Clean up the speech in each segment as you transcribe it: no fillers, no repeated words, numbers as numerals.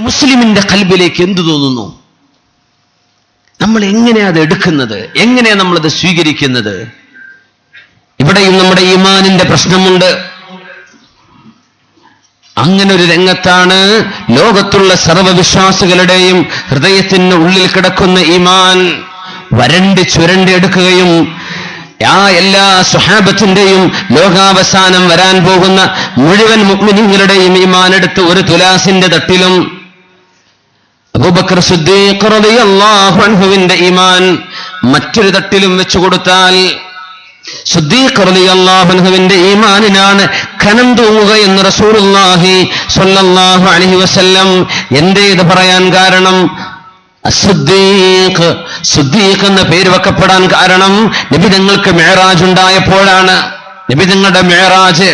മുസ്ലിമിന്റെ ഖൽബിലേക്ക് എന്തു തോന്നുന്നു? നമ്മൾ എങ്ങനെയാ അത് എടുക്കുന്നത്? എങ്ങനെയാ നമ്മളത് സ്വീകരിക്കുന്നത്? ഇവിടെയും നമ്മുടെ ഈമാനിന്റെ പ്രശ്നമുണ്ട്. അങ്ങനെ ഒരു രംഗത്താണ് ലോകത്തുള്ള സർവ്വവിശ്വാസികളുടെയും ഹൃദയത്തിന് ഉള്ളിൽ കിടക്കുന്ന ഈമാൻ വരണ്ട് ചുരണ്ടി എടുക്കുകയും എല്ലാ സ്വഹാബത്തിന്റെയും ലോകാവസാനം വരാൻ പോകുന്ന മുഴുവൻ മുഅ്മിനീങ്ങളുടെയും ഈമാൻ എടുത്ത് ഒരു തുലാസിന്റെ തട്ടിലും അബൂബക്കർ സിദ്ദീഖ് റളിയല്ലാഹു അൻഹുവിന്റെ ഈമാൻ മറ്റൊരു തട്ടിലും വെച്ചു കൊടുത്താൽ സിദ്ദീഖ് റളിയല്ലാഹു അൻഹുവിന്റെ ഈമാനിനാണ് ഖനം തൂങ്ങുക എന്ന് റസൂലുള്ളാഹി സ്വല്ലല്ലാഹു അലൈഹി വസല്ലം. എന്തേ ഇത് പറയാൻ കാരണം? സിദ്ദീഖ് എന്ന പേര് വെക്കപ്പെടാൻ കാരണം നബി തങ്ങൾക്ക് മിഅ്റാജ് ഉണ്ടായപ്പോഴാണ്. നബി തങ്ങളുടെ മിഅ്റാജ്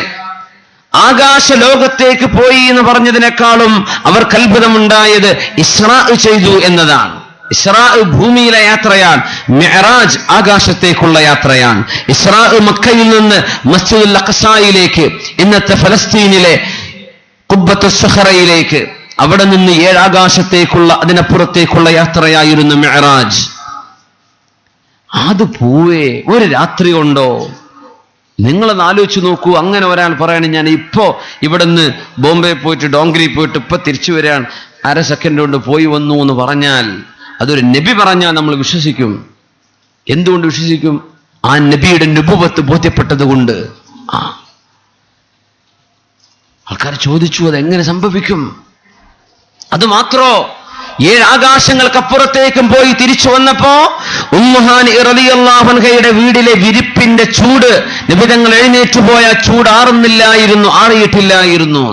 ആകാശ ലോകത്തേക്ക് പോയി എന്ന് പറഞ്ഞതിനേക്കാളും അവർക്ക് അത്ഭുതമുണ്ടായത് ഇസ്രാ ചെയ്തു എന്നതാണ്. ഇസ്രാ ഭൂമിയിലെ യാത്രയാണ്, മിഅ്റാജ് ആകാശത്തേക്കുള്ള യാത്രയാണ്. ഇസ്രാ മക്കയിൽ നിന്ന് മസ്ജിദുൽ അഖ്സായിലേക്ക്, ഇന്നത്തെ ഫലസ്തീനിലെ ഖുബ്ബത്തുസ് സഖറയിലേക്ക്, അവിടെ നിന്ന് 7 ആകാശത്തേക്കുള്ള അതിനപ്പുറത്തേക്കുള്ള യാത്രയായിരുന്നു മിഅ്റാജ്. അത് പോവേ ഒരു രാത്രി കൊണ്ടോ? നിങ്ങളത് ആലോചിച്ച് നോക്കൂ. അങ്ങനെ ഒരാൾ പറയണ ഞാൻ ഇപ്പോ ഇവിടുന്ന് ബോംബെ പോയിട്ട് ഡോങ്കരി പോയിട്ട് ഇപ്പൊ തിരിച്ചു വരാൻ 1/2 സെക്കൻഡ് കൊണ്ട് പോയി വന്നു എന്ന് പറഞ്ഞാൽ, അതൊരു നബി പറഞ്ഞാൽ നമ്മൾ വിശ്വസിക്കും. എന്തുകൊണ്ട് വിശ്വസിക്കും? ആ നബിയുടെ നുബുവത്ത് ബോധ്യപ്പെട്ടത് കൊണ്ട്. ആൾക്കാർ ചോദിച്ചു അതെങ്ങനെ സംഭവിക്കും? അത് മാത്രോ 7 ആകാശങ്ങൾക്കപ്പുറത്തേക്കും പോയി തിരിച്ചു വന്നപ്പോ ഉമ്മുഹാനി റളിയല്ലാഹു അൻഹയുടെ വീടിലെ വിരിപ്പിന്റെ ചൂട്, നബിതങ്ങൾ എഴുന്നേറ്റ് പോയ ചൂട് ആറിയിട്ടില്ലായിരുന്നു.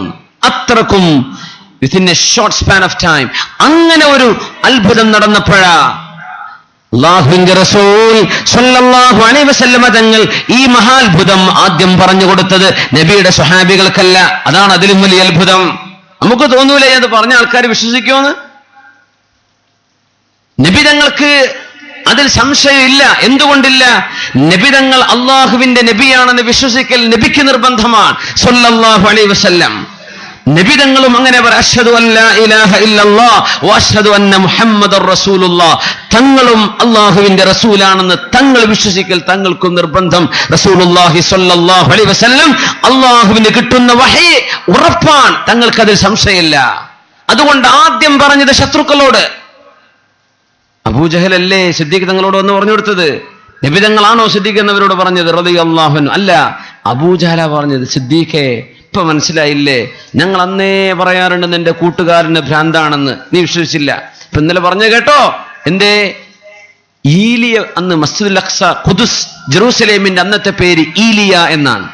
അത്രക്കും within A short span of time അങ്ങനെ ഒരു അത്ഭുതം നടന്നപ്പോഴാ അല്ലാഹുവിന്റെ റസൂൽ സ്വല്ലല്ലാഹു അലൈഹി വസല്ലമ തങ്ങൾ ഈ മഹാത്ഭുതം ആദ്യം പറഞ്ഞു കൊടുത്തത് നബിയുടെ സ്വഹാബികൾക്കല്ല. അതാണ് അതിലും വലിയ അത്ഭുതം. നമുക്ക് തോന്നൂലേ അത് പറഞ്ഞ ആൾക്കാർ വിശ്വസിക്കുമെന്ന്? നബിതങ്ങൾക്ക് അതിൽ സംശയമില്ല. എന്തുകൊണ്ടില്ല? നബിതങ്ങൾ അള്ളാഹുവിന്റെ നബിയാണെന്ന് വിശ്വസിക്കൽ നബിക്ക് നിർബന്ധമാണ് സ്വല്ലല്ലാഹു അലൈഹി വസല്ലം. നബിതങ്ങളും അങ്ങനെ അശ്ഹദു അല്ലാ ഇലാഹ ഇല്ലല്ലാഹ് വഅശ്ഹദു അന്ന മുഹമ്മദർ റസൂലുള്ളാഹ്, തങ്ങളും അള്ളാഹുവിന്റെ റസൂലാണെന്ന് തങ്ങൾ വിശ്വസിക്കൽ തങ്ങൾക്കും നിർബന്ധം. റസൂലുള്ളാഹി സ്വല്ലല്ലാഹു അലൈഹി വസല്ലം അള്ളാഹുവിന് കിട്ടുന്ന വഹി ഉറപ്പാണ്, തങ്ങൾക്കതിൽ സംശയമില്ല. അതുകൊണ്ട് ആദ്യം പറഞ്ഞത് ശത്രുക്കളോട്. അബൂജഹലല്ലേ സിദ്ദീഖ് തങ്ങളോട് വന്ന് പറഞ്ഞു കൊടുത്തത്? നബിതങ്ങളാണോ സിദ്ദീഖ് എന്നവരോട് പറഞ്ഞത്? റളിയല്ലാഹു അൻഹു അല്ല, അബൂജഹല പറഞ്ഞത്. സിദ്ദീഖേ, ഇപ്പൊ മനസ്സിലായില്ലേ? ഞങ്ങൾ അന്നേ പറയാറുണ്ട് നിന്റെ കൂട്ടുകാരന് ഭ്രാന്താണെന്ന്, നീ വിശ്വസിച്ചില്ല. ഇപ്പൊ ഇന്നലെ പറഞ്ഞു കേട്ടോ. എന്തേ? ഈലിയ, അന്ന് മസ്ജിദുൽ അഖ്സ ഖുദ്സ് ജെറൂസലേമിന്റെ അന്നത്തെ പേര് ഈലിയ എന്നാണ്.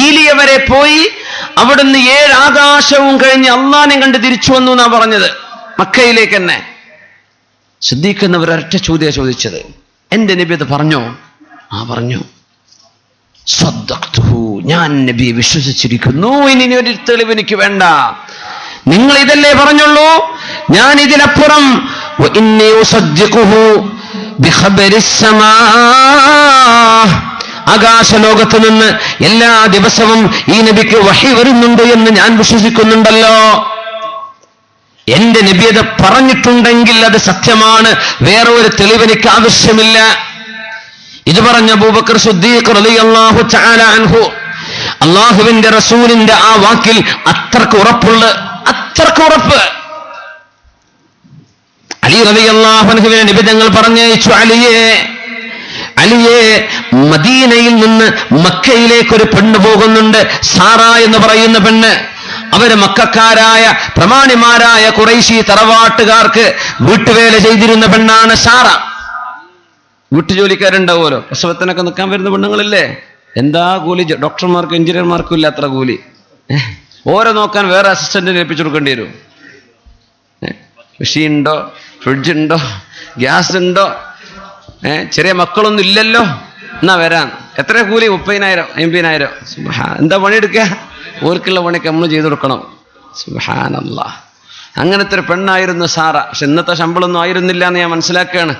ഈലിയ വരെ പോയി അവിടുന്ന് 7 ആകാശവും കഴിഞ്ഞ് അള്ളാനെ കണ്ട് തിരിച്ചു വന്നു എന്നാ പറഞ്ഞത്, മക്കയിലേക്ക് തന്നെ. സിദ്ദീഖ് എന്നവർ ഒരൊറ്റ ചോദ്യം ചോദിച്ചത്, എന്റെ നബി അത് പറഞ്ഞോ? പറഞ്ഞു. സദ്ദഖ്തുഹു, ഞാൻ നബിയെ വിശ്വസിച്ചിരിക്കുന്നു, ഇനി ഒരു തെളിവ് എനിക്ക് വേണ്ട. നിങ്ങൾ ഇതല്ലേ പറഞ്ഞുള്ളൂ, ഞാൻ ഇതിനപ്പുറം വഇന്നി ഉസദ്ദിഖുഹു ബിഖബരിസ് സമാ, ആകാശലോകത്ത് നിന്ന് എല്ലാ ദിവസവും ഈ നബിക്ക് വഹി വരുന്നുണ്ട് എന്ന് ഞാൻ വിശ്വസിക്കുന്നുണ്ടല്ലോ. എന്റെ നബി അത് പറഞ്ഞിട്ടുണ്ടെങ്കിൽ അത് സത്യമാണ്, വേറെ ഒരു തെളിവ് എനിക്ക് ആവശ്യമില്ല. ഇത് പറഞ്ഞ അബൂബക്കർ സിദ്ദീഖ് റളിയല്ലാഹു തആല അൻഹു അല്ലാഹുവിന്റെ റസൂലിന്റെ ആ വാക്കിൽ അത്രക്ക് ഉറപ്പുള്ള, അത്രക്ക് ഉറപ്പ്. അലി റളിയല്ലാഹു അൻഹുവിനെ നബി തങ്ങൾ പറഞ്ഞയച്ചു, അലിയെ മദീനയിൽ നിന്ന് മക്കയിലേക്ക് ഒരു പെണ്ണ് പോകുന്നുണ്ട്, സാറ എന്ന് പറയുന്ന പെണ്ണ്. അവര് മക്കക്കാരായ പ്രമാണിമാരായ ഖുറൈശി തറവാട്ടുകാർക്ക് വീട്ടുവേല ചെയ്തിരുന്ന പെണ്ണാണ് സാറ. വീട്ടുജോലിക്കാരുണ്ടാവുമല്ലോ, പ്രസവത്തിനൊക്കെ നിൽക്കാൻ വരുന്ന പെണ്ണുങ്ങളില്ലേ, എന്താ കൂലി? ഡോക്ടർമാർക്കും എഞ്ചിനീയർമാർക്കും ഇല്ല അത്ര കൂലി. ഓരോ നോക്കാൻ വേറെ അസിസ്റ്റന്റിനെ ഏൽപ്പിച്ചു കൊടുക്കേണ്ടി വരും. മെഷീൻ ഉണ്ടോ, ഫ്രിഡ്ജ് ഉണ്ടോ, ഗ്യാസ് ഉണ്ടോ, ചെറിയ മക്കളൊന്നും ഇല്ലല്ലോ, എന്നാ വരാൻ. എത്ര കൂലി? 30,000 50,000. എന്താ പണിയെടുക്കുക? ഓർക്കുള്ള പണിയൊക്കെ നമ്മൾ ചെയ്തു കൊടുക്കണം. സുബ്ഹാനല്ലാഹ്. അങ്ങനത്തെ ഒരു പെണ്ണായിരുന്നു സാറ. പക്ഷെ ഇന്നത്തെ ശമ്പളമൊന്നും ആയിരുന്നില്ല എന്ന് ഞാൻ മനസ്സിലാക്കുകയാണ്.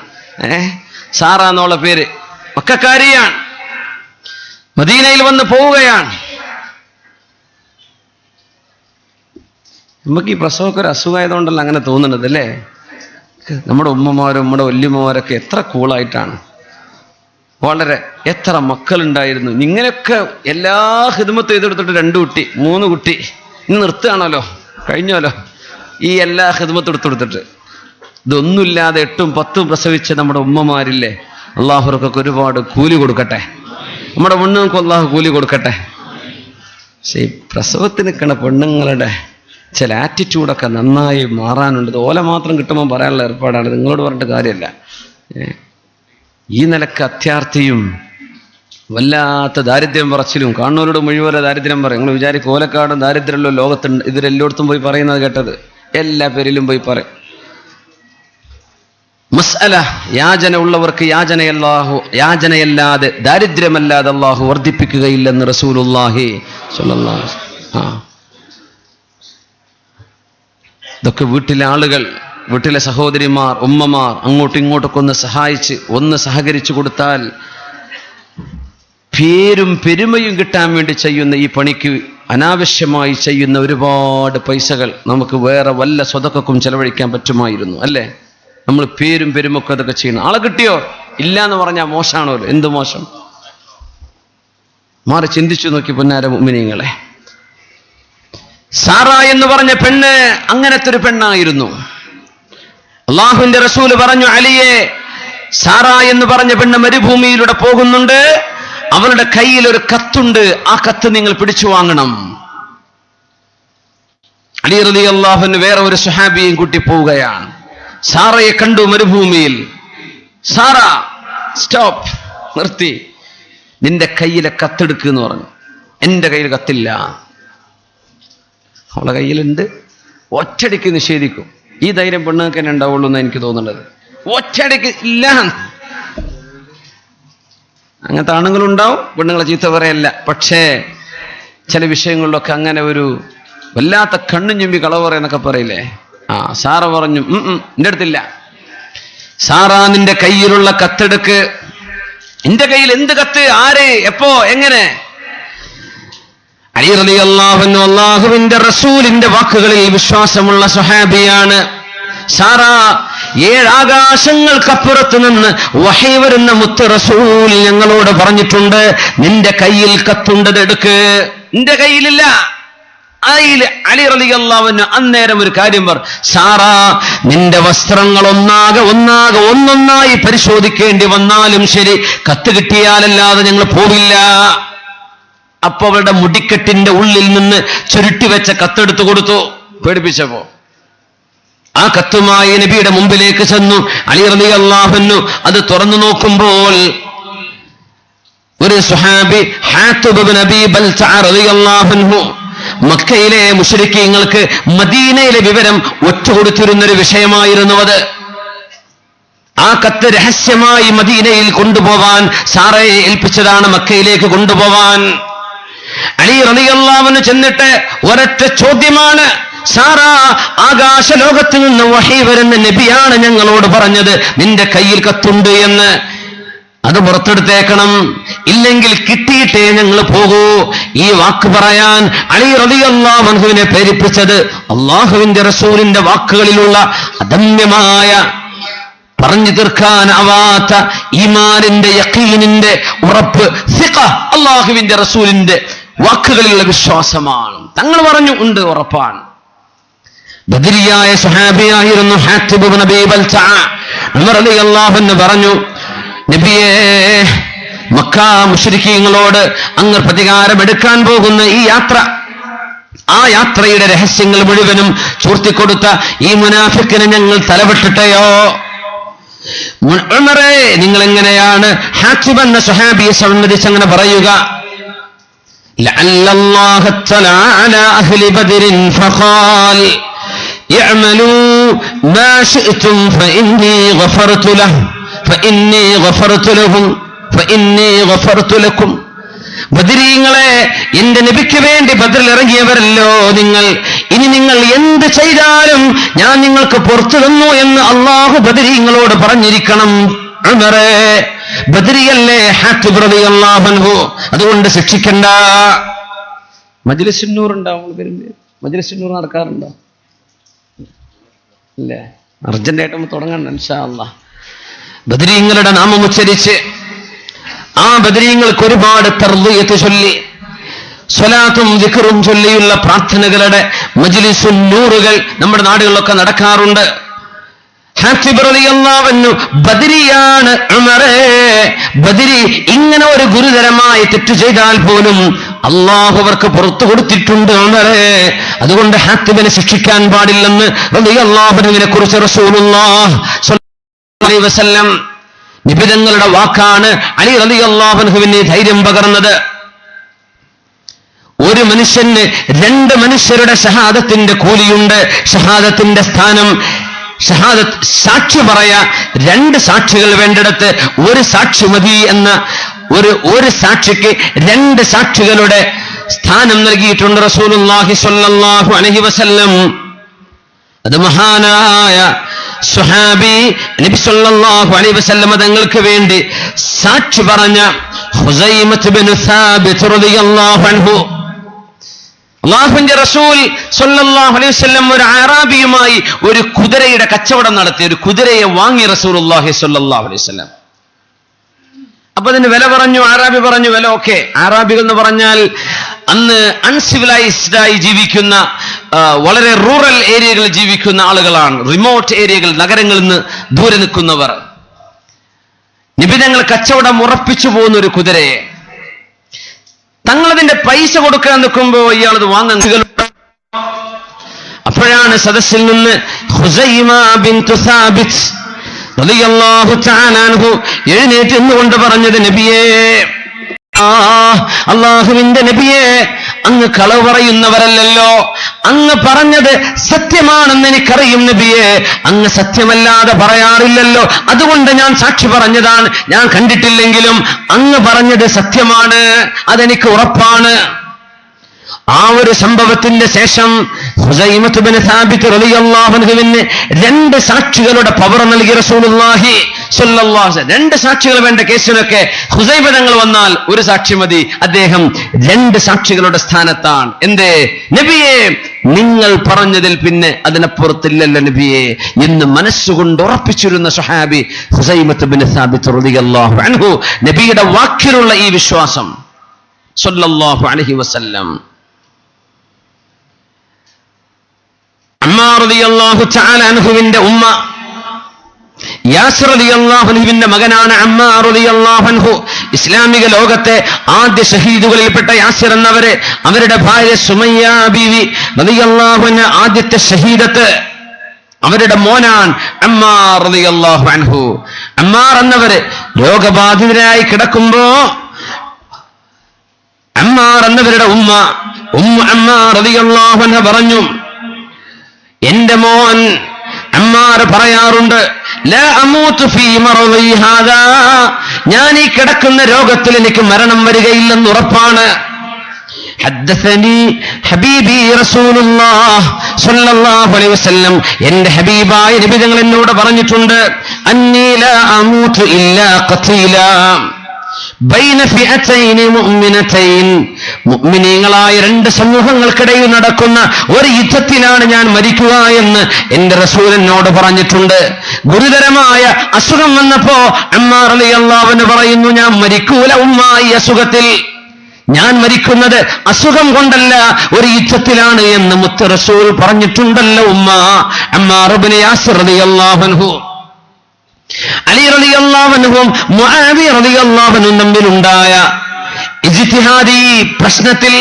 സാറ എന്നുള്ള പേര്, മക്കക്കാരിയാണ്, മദീനയിൽ വന്ന് പോവുകയാണ്. നമുക്ക് ഈ പ്രസവമൊക്കെ ഒരു അസുഖമായതുകൊണ്ടല്ല അങ്ങനെ തോന്നുന്നത് അല്ലേ? നമ്മുടെ ഉമ്മമാരും നമ്മുടെ വല്യമ്മമാരൊക്കെ എത്ര കൂളായിട്ടാണ്, വളരെ എത്ര മക്കളുണ്ടായിരുന്നു. ഇങ്ങനെയൊക്കെ എല്ലാ ഹിദ്മത്തും ചെയ്തെടുത്തിട്ട് 2 കുട്ടി 3 കുട്ടി ഇന്ന് നിർത്തുകയാണല്ലോ, കഴിഞ്ഞല്ലോ. ഈ എല്ലാ ഹിദ്മത്തും എടുത്തെടുത്തിട്ട് ഇതൊന്നുമില്ലാതെ 8ഉം 10ഉം പ്രസവിച്ച നമ്മുടെ ഉമ്മമാരില്ലേ, അള്ളാഹുർക്കൊക്കെ ഒരുപാട് കൂലി കൊടുക്കട്ടെ. നമ്മുടെ പെണ്ണുങ്ങൾക്ക് അള്ളാഹു കൂലി കൊടുക്കട്ടെ. പക്ഷേ ഈ പ്രസവത്തിന് നിൽക്കുന്ന പെണ്ണുങ്ങളുടെ ചില ആറ്റിറ്റ്യൂഡൊക്കെ നന്നായി മാറാനുണ്ട്. ഓല മാത്രം കിട്ടുമ്പോൾ പറയാനുള്ള ഏർപ്പാടാണ്, നിങ്ങളോട് പറഞ്ഞിട്ട് കാര്യമല്ല. ഈ നിലക്ക് അത്യാർത്ഥിയും വല്ലാത്ത ദാരിദ്ര്യം പറച്ചിലും കാണുന്നവരോട് മുഴുവൻ ദാരിദ്ര്യം പറയും. നിങ്ങൾ വിചാരിക്കും ഓലക്കാടും ദാരിദ്ര്യമല്ലോ ലോകത്തുണ്ട്, ഇതിലെല്ലോടത്തും പോയി പറയുന്നത് കേട്ടത്, എല്ലാ പേരിലും പോയി പറയും. മസ്അല, യാചന ഉള്ളവർക്ക് യാചനയല്ലാതെ ദാരിദ്ര്യമല്ലാതെ അള്ളാഹു വർദ്ധിപ്പിക്കുകയില്ലെന്ന് റസൂലുള്ളാഹി സ്വല്ലല്ലാഹു അലൈഹി വസല്ലം. ഇതൊക്കെ വീട്ടിലെ ആളുകൾ, വീട്ടിലെ സഹോദരിമാർ, ഉമ്മമാർ അങ്ങോട്ടും ഇങ്ങോട്ടൊക്കെ ഒന്ന് സഹകരിച്ചു കൊടുത്താൽ പേരും പെരുമയും കിട്ടാൻ വേണ്ടി ചെയ്യുന്ന ഈ പണിക്ക് അനാവശ്യമായി ചെയ്യുന്ന ഒരുപാട് പൈസകൾ നമുക്ക് വേറെ വല്ല സ്വതക്കും ചെലവഴിക്കാൻ പറ്റുമായിരുന്നു അല്ലേ? നമ്മൾ പേരും പെരുമൊക്കെ അതൊക്കെ ചെയ്യണം. ആളെ കിട്ടിയോ ഇല്ല എന്ന് പറഞ്ഞാൽ മോശമാണോ? എന്ത് മോശം! മാറി ചിന്തിച്ചു നോക്കി പൊന്നാര മുഅ്മിനീങ്ങളെ. സാറ എന്ന് പറഞ്ഞ പെണ്ണ് അങ്ങനത്തെ ഒരു പെണ്ണായിരുന്നു. അള്ളാഹുവിന്റെ റസൂല് പറഞ്ഞു, അലിയെ, സാറ എന്ന് പറഞ്ഞ പെണ്ണ് മരുഭൂമിയിലൂടെ പോകുന്നുണ്ട്, അവളുടെ കയ്യിൽ ഒരു കത്തുണ്ട്, ആ കത്ത് നിങ്ങൾ പിടിച്ചു വാങ്ങണം. അലി റളിയല്ലാഹു അൻഹു വേറെ ഒരു സ്വഹാബിയെയും കൂട്ടി പോവുകയാണ്. സാറയെ കണ്ടു മരുഭൂമിയിൽ. സാറ, സ്റ്റോപ്പ്, നിർത്തി, നിന്റെ കയ്യിലെ കത്തെടുക്കുക എന്ന് പറഞ്ഞു. എൻ്റെ കയ്യിൽ കത്തില്ല. അവളെ കയ്യിലുണ്ട്. ഒറ്റടിക്ക് നിഷേധിക്കും. ഈ ധൈര്യം പെണ്ണുങ്ങൾക്ക് തന്നെ ഉണ്ടാവുള്ളൂ എന്നാണ് എനിക്ക് തോന്നുന്നത്. ഒറ്റടിക്ക് ഇല്ല. അങ്ങനത്തെ ആണുങ്ങളുണ്ടാവും, പെണ്ണുങ്ങളെ ചീത്ത പറയല്ല. പക്ഷേ ചില വിഷയങ്ങളിലൊക്കെ അങ്ങനെ ഒരു വല്ലാത്ത കണ്ണും ചുമ്പി കളവ് പറയുന്നൊക്കെ പറയില്ലേ? സാറ പറഞ്ഞു, എൻ്റെ അടുത്തില്ല. സാറ, നിന്റെ കയ്യിലുള്ള കത്തെടുക്ക്. എന്റെ കയ്യിൽ എന്ത് കത്ത്? ആര്? എപ്പോ? എങ്ങനെ? അലി റളിയല്ലാഹു അൻഹു അല്ലാഹുവിന്റെ റസൂലിന്റെ വാക്കുകളിൽ വിശ്വാസമുള്ള സ്വഹാബിയാണ്. സാറ 7 ആകാശങ്ങൾക്കപ്പുറത്ത് നിന്ന് വഹി വരുന്ന മുത്ത് റസൂൽ ഞങ്ങളോട് പറഞ്ഞിട്ടുണ്ട്, നിന്റെ കയ്യിൽ കത്തുണ്ടത് എടുക്ക്. നിന്റെ കയ്യിലില്ല. അലി റളിയല്ലാഹു അൻഹു അന്നേരം ഒരു കാര്യം പറഞ്ഞു, സാറ, നിന്റെ വസ്ത്രങ്ങൾ ഒന്നൊന്നായി പരിശോധിക്കേണ്ടി വന്നാലും ശരി, കത്ത് കിട്ടിയാലല്ലാതെ ഞങ്ങൾ പോവില്ല. അപ്പൊ അവരുടെ മുടിക്കെട്ടിന്റെ ഉള്ളിൽ നിന്ന് ചുരുട്ടി വെച്ച കത്തെടുത്തു കൊടുത്തു. പേടിപ്പിച്ചപ്പോ ആ കത്തുമായി നബിയുടെ മുമ്പിലേക്ക് ചെന്നു. അലി റളിയല്ലാഹു അൻഹു അത് തുറന്നു നോക്കുമ്പോൾ ഒരു സ്വഹാബി ഹാത്തിബ് ഇബ്നു അബീ ബൽതഅ റളിയല്ലാഹു അൻഹു മക്കയിലെ മുശ്രിക്കീങ്ങൾക്ക് മദീനയിലെ വിവരം ഒറ്റുകൊടുത്തിരുന്നൊരു വിഷയമായിരുന്നു അത്. ആ കത്ത് രഹസ്യമായി മദീനയിൽ കൊണ്ടുപോവാൻ സാറയെ ഏൽപ്പിച്ചതാണ്, മക്കയിലേക്ക് കൊണ്ടുപോവാൻ. അലി റളിയല്ലാഹു അൻഹു ചെന്നിട്ട് ഒരൊറ്റ ചോദ്യമാണ്, സാറ, ആകാശ ലോകത്ത് നിന്ന് വഹി വരുന്ന നബിയാണ് ഞങ്ങളോട് പറഞ്ഞത് നിന്റെ കയ്യിൽ കത്തുണ്ട് എന്ന്. അത് പുറത്തെടുത്തേക്കണം, ഇല്ലെങ്കിൽ കിട്ടിയിട്ടേ ഞങ്ങൾ പോകൂ. ഈ വാക്ക് പറയാൻ അലി റളിയല്ലാഹു അൻഹുവിനെ പ്രേരിപ്പിച്ചത് അള്ളാഹുവിന്റെ റസൂലിന്റെ വാക്കുകളിലുള്ള അദമ്യമായ, പറഞ്ഞു തീർക്കാനാവാത്ത ഈമാനിന്റെ യഖീനിന്റെ ഉറപ്പ്, സിഖ, അള്ളാഹുവിന്റെ റസൂലിന്റെ വാക്കുകളിലുള്ള വിശ്വാസമാണ്. തങ്ങൾ പറഞ്ഞു, ഉണ്ട്, ഉറപ്പാണ്. ബദരിയായ സ്വഹാബിയായിരുന്നു ഹാത്തിബ് ഇബ്നു അബീ ബൽതഅ. ഉമർ റളിയല്ലാഹു അൻഹു പറഞ്ഞു, നബിയേ, മക്ക മുശ്രിക്കീങ്ങളോട് അങ്ങ് പ്രതികാരമെടുക്കാൻ പോകുന്ന ഈ യാത്ര, ആ യാത്രയുടെ രഹസ്യങ്ങൾ മുഴുവനും ചൂർത്തിക്കൊടുത്ത ഈ മുനാഫിക്കിനെ ഞങ്ങൾ തലവെട്ടിട്ടയോ? ഉമറേ, നിങ്ങൾ എങ്ങനെയാണ് ഹാത്തിബ് എന്ന സ്വഹാബിയെ സംബന്ധിച്ച് അങ്ങനെ പറയുക? ലഅല്ലല്ലാഹു തആല അലാ അഹ്ലി ബദരിൻ ഫഖാൽ ഇഅ്മലൂ മാ ശിഅ്തും ഫഇന്നി ഗഫർതു ലഹു ഫഇന്നി ഗഫർതു ലഹും ഫഇന്നി ഗഫർതു ലക്കും. ബദരീങ്ങളെ, എന്റെ നബിക്ക് വേണ്ടി ബദറിൽ ഇറങ്ങിയവരല്ലോ നിങ്ങൾ, ഇനി നിങ്ങൾ എന്ത് ചെയ്താലും ഞാൻ നിങ്ങൾക്ക് പുറത്തു തന്നു എന്ന് അള്ളാഹു ബദരീങ്ങളോട് പറഞ്ഞിരിക്കണം. ഉമറേ, ബദരിയല്ലേ ഹാത്തിബ് റളിയല്ലാഹു അൻഹു, അതുകൊണ്ട് ശിക്ഷിക്കണ്ട. മജ്ലിസുന്നൂർ ഉണ്ടാവും, മജ്ലിസുന്നൂർ നടക്കാറുണ്ടോ? അല്ലേ? അർജന്റായിട്ട് തുടങ്ങണം ഇൻഷാ അല്ലാഹ്. ബദരീങ്ങളുടെ നാമം ഉച്ചരിച്ച് ആ ബദരീങ്ങൾക്ക് ഒരുപാട് തർബിയത്ത് ചൊല്ലി സ്വലാത്തും ദിക്റും ചൊല്ലിയുള്ള പ്രാർത്ഥനകളുടെ മജ്ലിസുൻ നൂറുകൾ നമ്മുടെ നാടുകളിലൊക്കെ നടക്കാറുണ്ട്. ഹാത്തിബ് റളിയല്ലാഹു അൻഹു ബദരിയാണ്. ഉമറേ, ബദരി ഇങ്ങനെ ഒരു ഗുരുതരമായ തെറ്റ് ചെയ്താൽ പോലും അള്ളാഹു അവർക്ക് പുറത്തു കൊടുത്തിട്ടുണ്ട് ഉമറേ. അതുകൊണ്ട് ഹാത്തിബിനെ ശിക്ഷിക്കാൻ പാടില്ലെന്ന് റളിയല്ലാഹു അൻഹുവിനെ കുറിച്ച് റസൂലുള്ളാഹി സ്വല്ലല്ലാഹു അലൈഹി വസല്ലം നിബിതങ്ങളുടെ വാക്കാണ് അലി റളിയല്ലാഹു അൻഹുവിനെ ധൈര്യം പകർന്നത്. ഒരു മനുഷ്യന് 2 മനുഷ്യരുടെ ഷഹാദത്തിന്റെ കൂലിയുണ്ട്. ഷഹാദത്തിന്റെ സ്ഥാനം, ഷഹാദത്ത് സാക്ഷി പറയാ, 2 സാക്ഷികൾ വേണ്ടിടത്ത് 1 സാക്ഷി മതി എന്ന ഒരു സാക്ഷിക്ക് 2 സാക്ഷികളുടെ സ്ഥാനം നൽകിയിട്ടുണ്ട് റസൂലുള്ളാഹി സ്വല്ലല്ലാഹു അലൈഹി വസല്ലം. അത് മഹാനായ സ്വഹാബി നബി സ്വല്ലല്ലാഹു അലൈഹി വസല്ലം തങ്ങൾക്ക് വേണ്ടി സാക്ഷി പറഞ്ഞ ഹുസൈമത്ത് ഇബ്നു സാബിത്ത് റളിയല്ലാഹു അൻഹു, അല്ലാഹുവിന്റെ റസൂൽ സ്വല്ലല്ലാഹു അലൈഹി വസല്ലം ഒരു അറാബിയുമായി ഒരു കുതിരയുടെ കച്ചവടം നടത്തി. ഒരു കുതിരയെ വാങ്ങി റസൂലുള്ളാഹി സ്വല്ലല്ലാഹു അലൈഹി വസല്ലം. അപ്പൊ അതിന് വില പറഞ്ഞു. അറാബി പറഞ്ഞു വില ഓക്കെ. അറാബികൾ എന്ന് പറഞ്ഞാൽ അന്ന് അൺസിവിലൈസ്ഡ് ആയി ജീവിക്കുന്ന, വളരെ റൂറൽ ഏരിയകളിൽ ജീവിക്കുന്ന ആളുകളാണ്. റിമോട്ട് ഏരിയകൾ, നഗരങ്ങളിൽ നിന്ന് ദൂരെ നിൽക്കുന്നവർ. നിബിധങ്ങൾ കച്ചവടം ഉറപ്പിച്ചു പോകുന്ന ഒരു കുതിരയെ തങ്ങളതിന്റെ പൈസ കൊടുക്കാൻ നിൽക്കുമ്പോ ഇയാളത് വാങ്ങാൻ. അപ്പോഴാണ് സദസ്സിൽ നിന്ന് ഹുസൈമ ബിൻതു സാബിത്ത് റളിയല്ലാഹു തആല അൻഹു എഴുന്നേറ്റ് നിന്നുകൊണ്ട് പറഞ്ഞത്, നബിയേ, അല്ലാഹുവിന്റെ നബിയേ, അങ്ങ് കളവ് പറയുന്നവരല്ലല്ലോ. അങ്ങ് പറഞ്ഞത് സത്യമാണെന്ന് എനിക്കറിയും നബിയേ. അങ്ങ് സത്യമല്ലാതെ പറയാറില്ലല്ലോ. അതുകൊണ്ട് ഞാൻ സാക്ഷി പറഞ്ഞതാണ്. ഞാൻ കണ്ടിട്ടില്ലെങ്കിലും അങ്ങ് പറഞ്ഞത് സത്യമാണ്, അതെനിക്ക് ഉറപ്പാണ്. ആ ഒരു സംഭവത്തിന്റെ ശേഷം ഹുസൈമത്ത് ഇബ്നു സാബിത്ത് റളിയല്ലാഹു അൻഹുവിന് 2 സാക്ഷികളുടെ പവർ നൽകി റസൂലുള്ളാഹി സ്വല്ലല്ലാഹു അലൈഹി വസല്ലം. 2 സാക്ഷികൾ വേണ്ട കേസിനൊക്കെ ഹുസൈമ തങ്ങൾ വന്നാൽ 1 സാക്ഷി മതി. അദ്ദേഹം 2 സാക്ഷികളുടെ സ്ഥാനത്താണ്. എന്തേ? നബിയെ, നിങ്ങൾ പറഞ്ഞതിൽ പിന്നെ അതിനപ്പുറത്തില്ലല്ലോ നബിയെ എന്ന് മനസ്സുകൊണ്ട് ഉറപ്പിച്ചിരുന്ന സ്വഹാബി ഹുസൈമത്ത് ഇബ്നു സാബിത്ത് റളിയല്ലാഹു അൻഹു. നബിയുടെ വാക്കിലുള്ള ഈ വിശ്വാസം സ്വല്ലല്ലാഹു അലൈഹി വസല്ലം. അമ്മാർ റളിയല്ലാഹു തആല അൻഹുവിന്റെ ഉമ്മ യാസിർ റളിയല്ലാഹു അൻഹുവിന്റെ മകനാണ് അമ്മാർ റളിയല്ലാഹു അൻഹു. ഇസ്ലാമിക ലോകത്തെ ആദ്യ ഷഹീദുകളിൽപ്പെട്ട യാസിർ എന്നവരെ, അവരുടെ ഭാര്യ സുമയ്യ ബീവി റളിയല്ലാഹു അൻഹ ആദ്യത്തെ ഷഹീദത്ത്, അവരുടെ മോനാണ് അമ്മാർ റളിയല്ലാഹു അൻഹു. അമ്മാർ എന്നവര് രോഗബാധിതരായി കിടക്കുമ്പോ അമ്മാർ എന്നവരുടെ ഉമ്മ അമ്മാർ റളിയല്ലാഹു അൻഹ പറഞ്ഞു, എന്റെ മോൻ അമ്മാർ പറയാറുണ്ട്, ലാ അമൂതു ഫീ മറദി ഹാദാ, ഞാൻ ഈ കിടക്കുന്ന രോഗത്തിൽ എനിക്ക് മരണം വരികയില്ലെന്ന് ഉറപ്പാണ്. ഹദ്ദസനി ഹബീബി റസൂലുള്ളാഹി സ്വല്ലല്ലാഹു അലൈഹി വസല്ലം, എന്റെ ഹബീബായ നബി തങ്ങൾ എന്നോട് പറഞ്ഞിട്ടുണ്ട്, അന്നീ ലാ അമൂതു ഇല്ലാ ഖതീലാ ബൈന ഫിഅതൈനി മുഅ്മിനതൈൻ, മുഅ്മിനീങ്ങളായ 2 സമൂഹങ്ങൾക്കിടയിൽ നടക്കുന്ന ഒരു യുദ്ധത്തിലാണ് ഞാൻ മരിക്കുക എന്ന് എന്റെ റസൂൽ എന്നോട് പറഞ്ഞിട്ടുണ്ട്. ഗുരുതരമായ അസുഖം വന്നപ്പോ അമ്മാർ റളിയല്ലാഹു അൻഹു പറയുന്നു, ഞാൻ മരിക്കൂല ഉമ്മ, ഈ അസുഖത്തിൽ ഞാൻ മരിക്കുന്നത് അസുഖം കൊണ്ടല്ല, ഒരു യുദ്ധത്തിലാണ് എന്ന് മുത്ത് റസൂൽ പറഞ്ഞിട്ടുണ്ടല്ലോ ഉമ്മ. അമ്മാർ ഇബ്നു യാസിർ റളിയല്ലാഹു അൻഹു, അലി റളിയല്ലാഹു അൻഹുവും മുആവിയ റളിയല്ലാഹു അൻഹുവും തമ്മിലുണ്ടായ ഇജ്തിഹാദി പ്രശ്നത്തിൽ,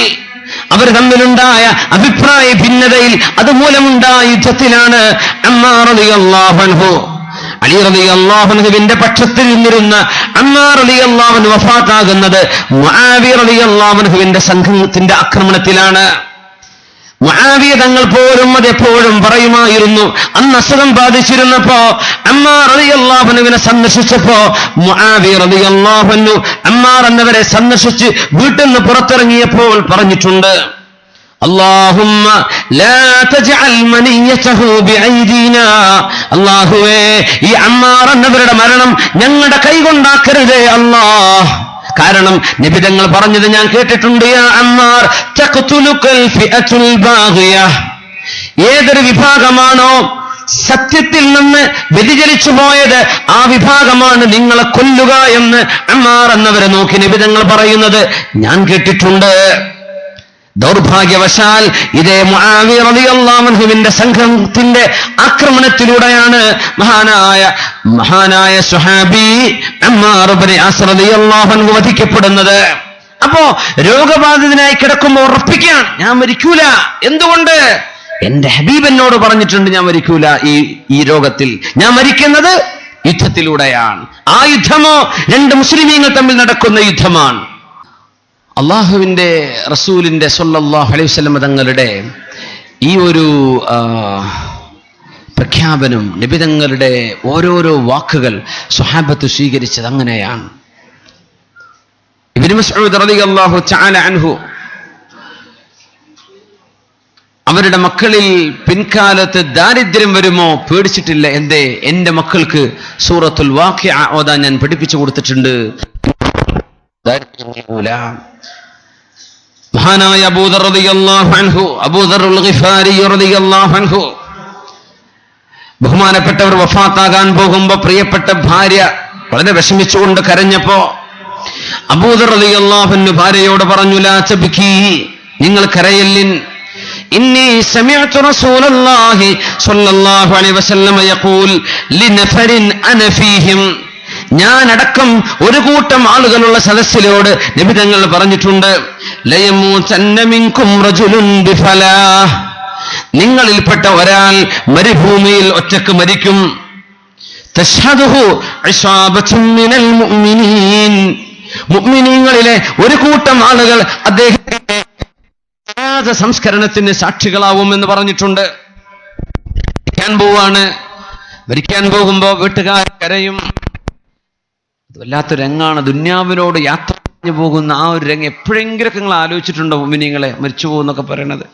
അവർ തമ്മിലുണ്ടായ അഭിപ്രായ ഭിന്നതയിൽ, അതുമൂലമുണ്ടായ യുദ്ധത്തിലാണ് അമ്മാർ റളിയല്ലാഹു അൻഹു, അലി റളിയല്ലാഹു അൻഹുവിന്റെ പക്ഷത്തിൽ നിന്നിരുന്ന അമ്മാർ റളിയല്ലാഹു അൻഹു വഫാത്താകുന്നത് മുആവിയ റളിയല്ലാഹു അൻഹുവിന്റെ സംഘത്തിന്റെ ആക്രമണത്തിലാണ്. മുആവിയ തങ്ങൾ പോലും അതെപ്പോഴും പറയുമായിരുന്നു, അന്ന് അസുഖം ബാധിച്ചിരുന്നപ്പോ അമ്മാർ റളിയല്ലാഹു അൻഹുവിനെ സന്ദർശിച്ചപ്പോ മുആവിയ റളിയല്ലാഹു അൻഹു അമ്മാർ എന്നവരെ സന്ദർശിച്ച് വീട്ടിൽ നിന്ന് പുറത്തിറങ്ങിയപ്പോൾ പറഞ്ഞിട്ടുണ്ട്, അല്ലാഹുമ്മ ലാ തജ്അൽ മനിയതഹു ബിഐദീനാ, അല്ലാഹുവേ, ഈ അമ്മാർ എന്നവരുടെ മരണം ഞങ്ങളുടെ കൈകൊണ്ടാക്കരുതേ അല്ലാഹ്. കാരണം നബി തങ്ങൾ പറഞ്ഞത് ഞാൻ കേട്ടിട്ടുണ്ട്, യാ അമ്മാർ തഖ്തുലുകൽ ഫിഅത്തുൽ ബാഗിയ, ഏതൊരു വിഭാഗമാണോ സത്യത്തിൽ നിന്ന് വ്യതിചലിച്ചു പോയത് ആ വിഭാഗമാണ് നിങ്ങളെ കൊല്ലുക എന്ന് അമ്മാർ എന്നവരെ നോക്കി നബി തങ്ങൾ പറയുന്നത് ഞാൻ കേട്ടിട്ടുണ്ട്. ദൗർഭാഗ്യവശാൽ ഇതേ മുആവിയ റളിയല്ലാഹു അൻഹുവിന്റെ സംഘത്തിന്റെ ആക്രമണത്തിലൂടെയാണ് മഹാനായ സ്വഹാബി അമ്മാർ ഇബ്നു യാസിർ റളിയല്ലാഹു അൻഹു വധിക്കപ്പെടുന്നത്. അപ്പോ രോഗബാധിതനായി കിടക്കുമ്പോൾ ഉറപ്പിക്കാൻ ഞാൻ മരിക്കൂല. എന്തുകൊണ്ട്? എന്റെ ഹബീബ് എന്നോട് പറഞ്ഞിട്ടുണ്ട് ഞാൻ മരിക്കൂല. ഈ രോഗത്തിൽ ഞാൻ മരിക്കുന്നത് യുദ്ധത്തിലൂടെയാണ്. ആ യുദ്ധമോ രണ്ട് മുസ്ലിമീങ്ങൾ തമ്മിൽ നടക്കുന്ന യുദ്ധമാണ്. അള്ളാഹുവിന്റെ റസൂലിന്റെ സ്വല്ലല്ലാഹു അലൈഹി വസല്ലം തങ്ങളുടെ ഈ ഒരു പ്രഖ്യാപനം, നബി തങ്ങളുടെ ഓരോരോ വാക്കുകൾ സ്വഹാബത്ത് സ്വീകരിച്ചത് അങ്ങനെയാണ്. ഇബ്നു മസ്ഊദ് റളിയല്ലാഹു തആല അൻഹു അവരുടെ മക്കളിൽ പിൻകാലത്ത് ദാരിദ്ര്യം വരുമോ പേടിച്ചിട്ടില്ല. എന്തേ? എന്റെ മക്കൾക്ക് സൂറത്തുൽ വാഖിഅ ഓതാൻ ഞാൻ പഠിപ്പിച്ചു കൊടുത്തിട്ടുണ്ട്. മഹാനായ അബൂദർ റളിയല്ലാഹു അൻഹു, അബൂദറുൽ ഗിഫാരി റളിയല്ലാഹു അൻഹു, ബഹുമാനപ്പെട്ടവർ വഫാത്താകാൻ പോകുമ്പോ പ്രിയപ്പെട്ട ഭാര്യ വളരെ വിഷമിച്ചുകൊണ്ട് കരഞ്ഞപ്പോ അബൂദർ റളിയല്ലാഹു അൻഹു ഭാര്യയോട് പറഞ്ഞു, ലാ തബ്കി, നിങ്ങൾ കരയല്ലിൻ. ഇന്നി സമിഅതു റസൂലല്ലാഹി സ്വല്ലല്ലാഹു അലൈഹി വസല്ലം യഖൂൽ ലിനഫരിൻ അന ഫീഹിം, ഞാൻ അടക്കം ഒരു കൂട്ടം ആളുകളുള്ള സദസ്സിലോട് നബി തങ്ങൾ പറഞ്ഞിട്ടുണ്ട്, ലയമൂതന്ന മിൻകും റജുലുൻ ബിഫലാഹ്, നിങ്ങളിൽപ്പെട്ട ഒരാൾ മരുഭൂമിയിൽ ഒറ്റക്ക് മരിക്കും. തശ്ഹദുഹു ഇസാബത്തുൻ മിനൽ മുഅ്മിനീൻ, മുഅ്മിനീങ്ങളിലെ ഒരു കൂട്ടം ആളുകൾ അദ്ദേഹത്തിന്റെ സംസ്കരണത്തിന് സാക്ഷികളാവുമെന്ന് പറഞ്ഞിട്ടുണ്ട്. മരിക്കാൻ പോകുമ്പോ വീട്ടുകാർ കരയും. വല്ലാത്ത രംഗാണ്. ദുന്യാവിനോട് യാത്ര പറഞ്ഞു പോകുന്ന ആ ഒരു രംഗം എപ്പോഴെങ്കിലൊക്കെ നിങ്ങൾ ആലോചിച്ചിട്ടുണ്ടോ? മുഅ്മിനീങ്ങളെ മരിച്ചു പോകുന്നൊക്കെ പറയണത്.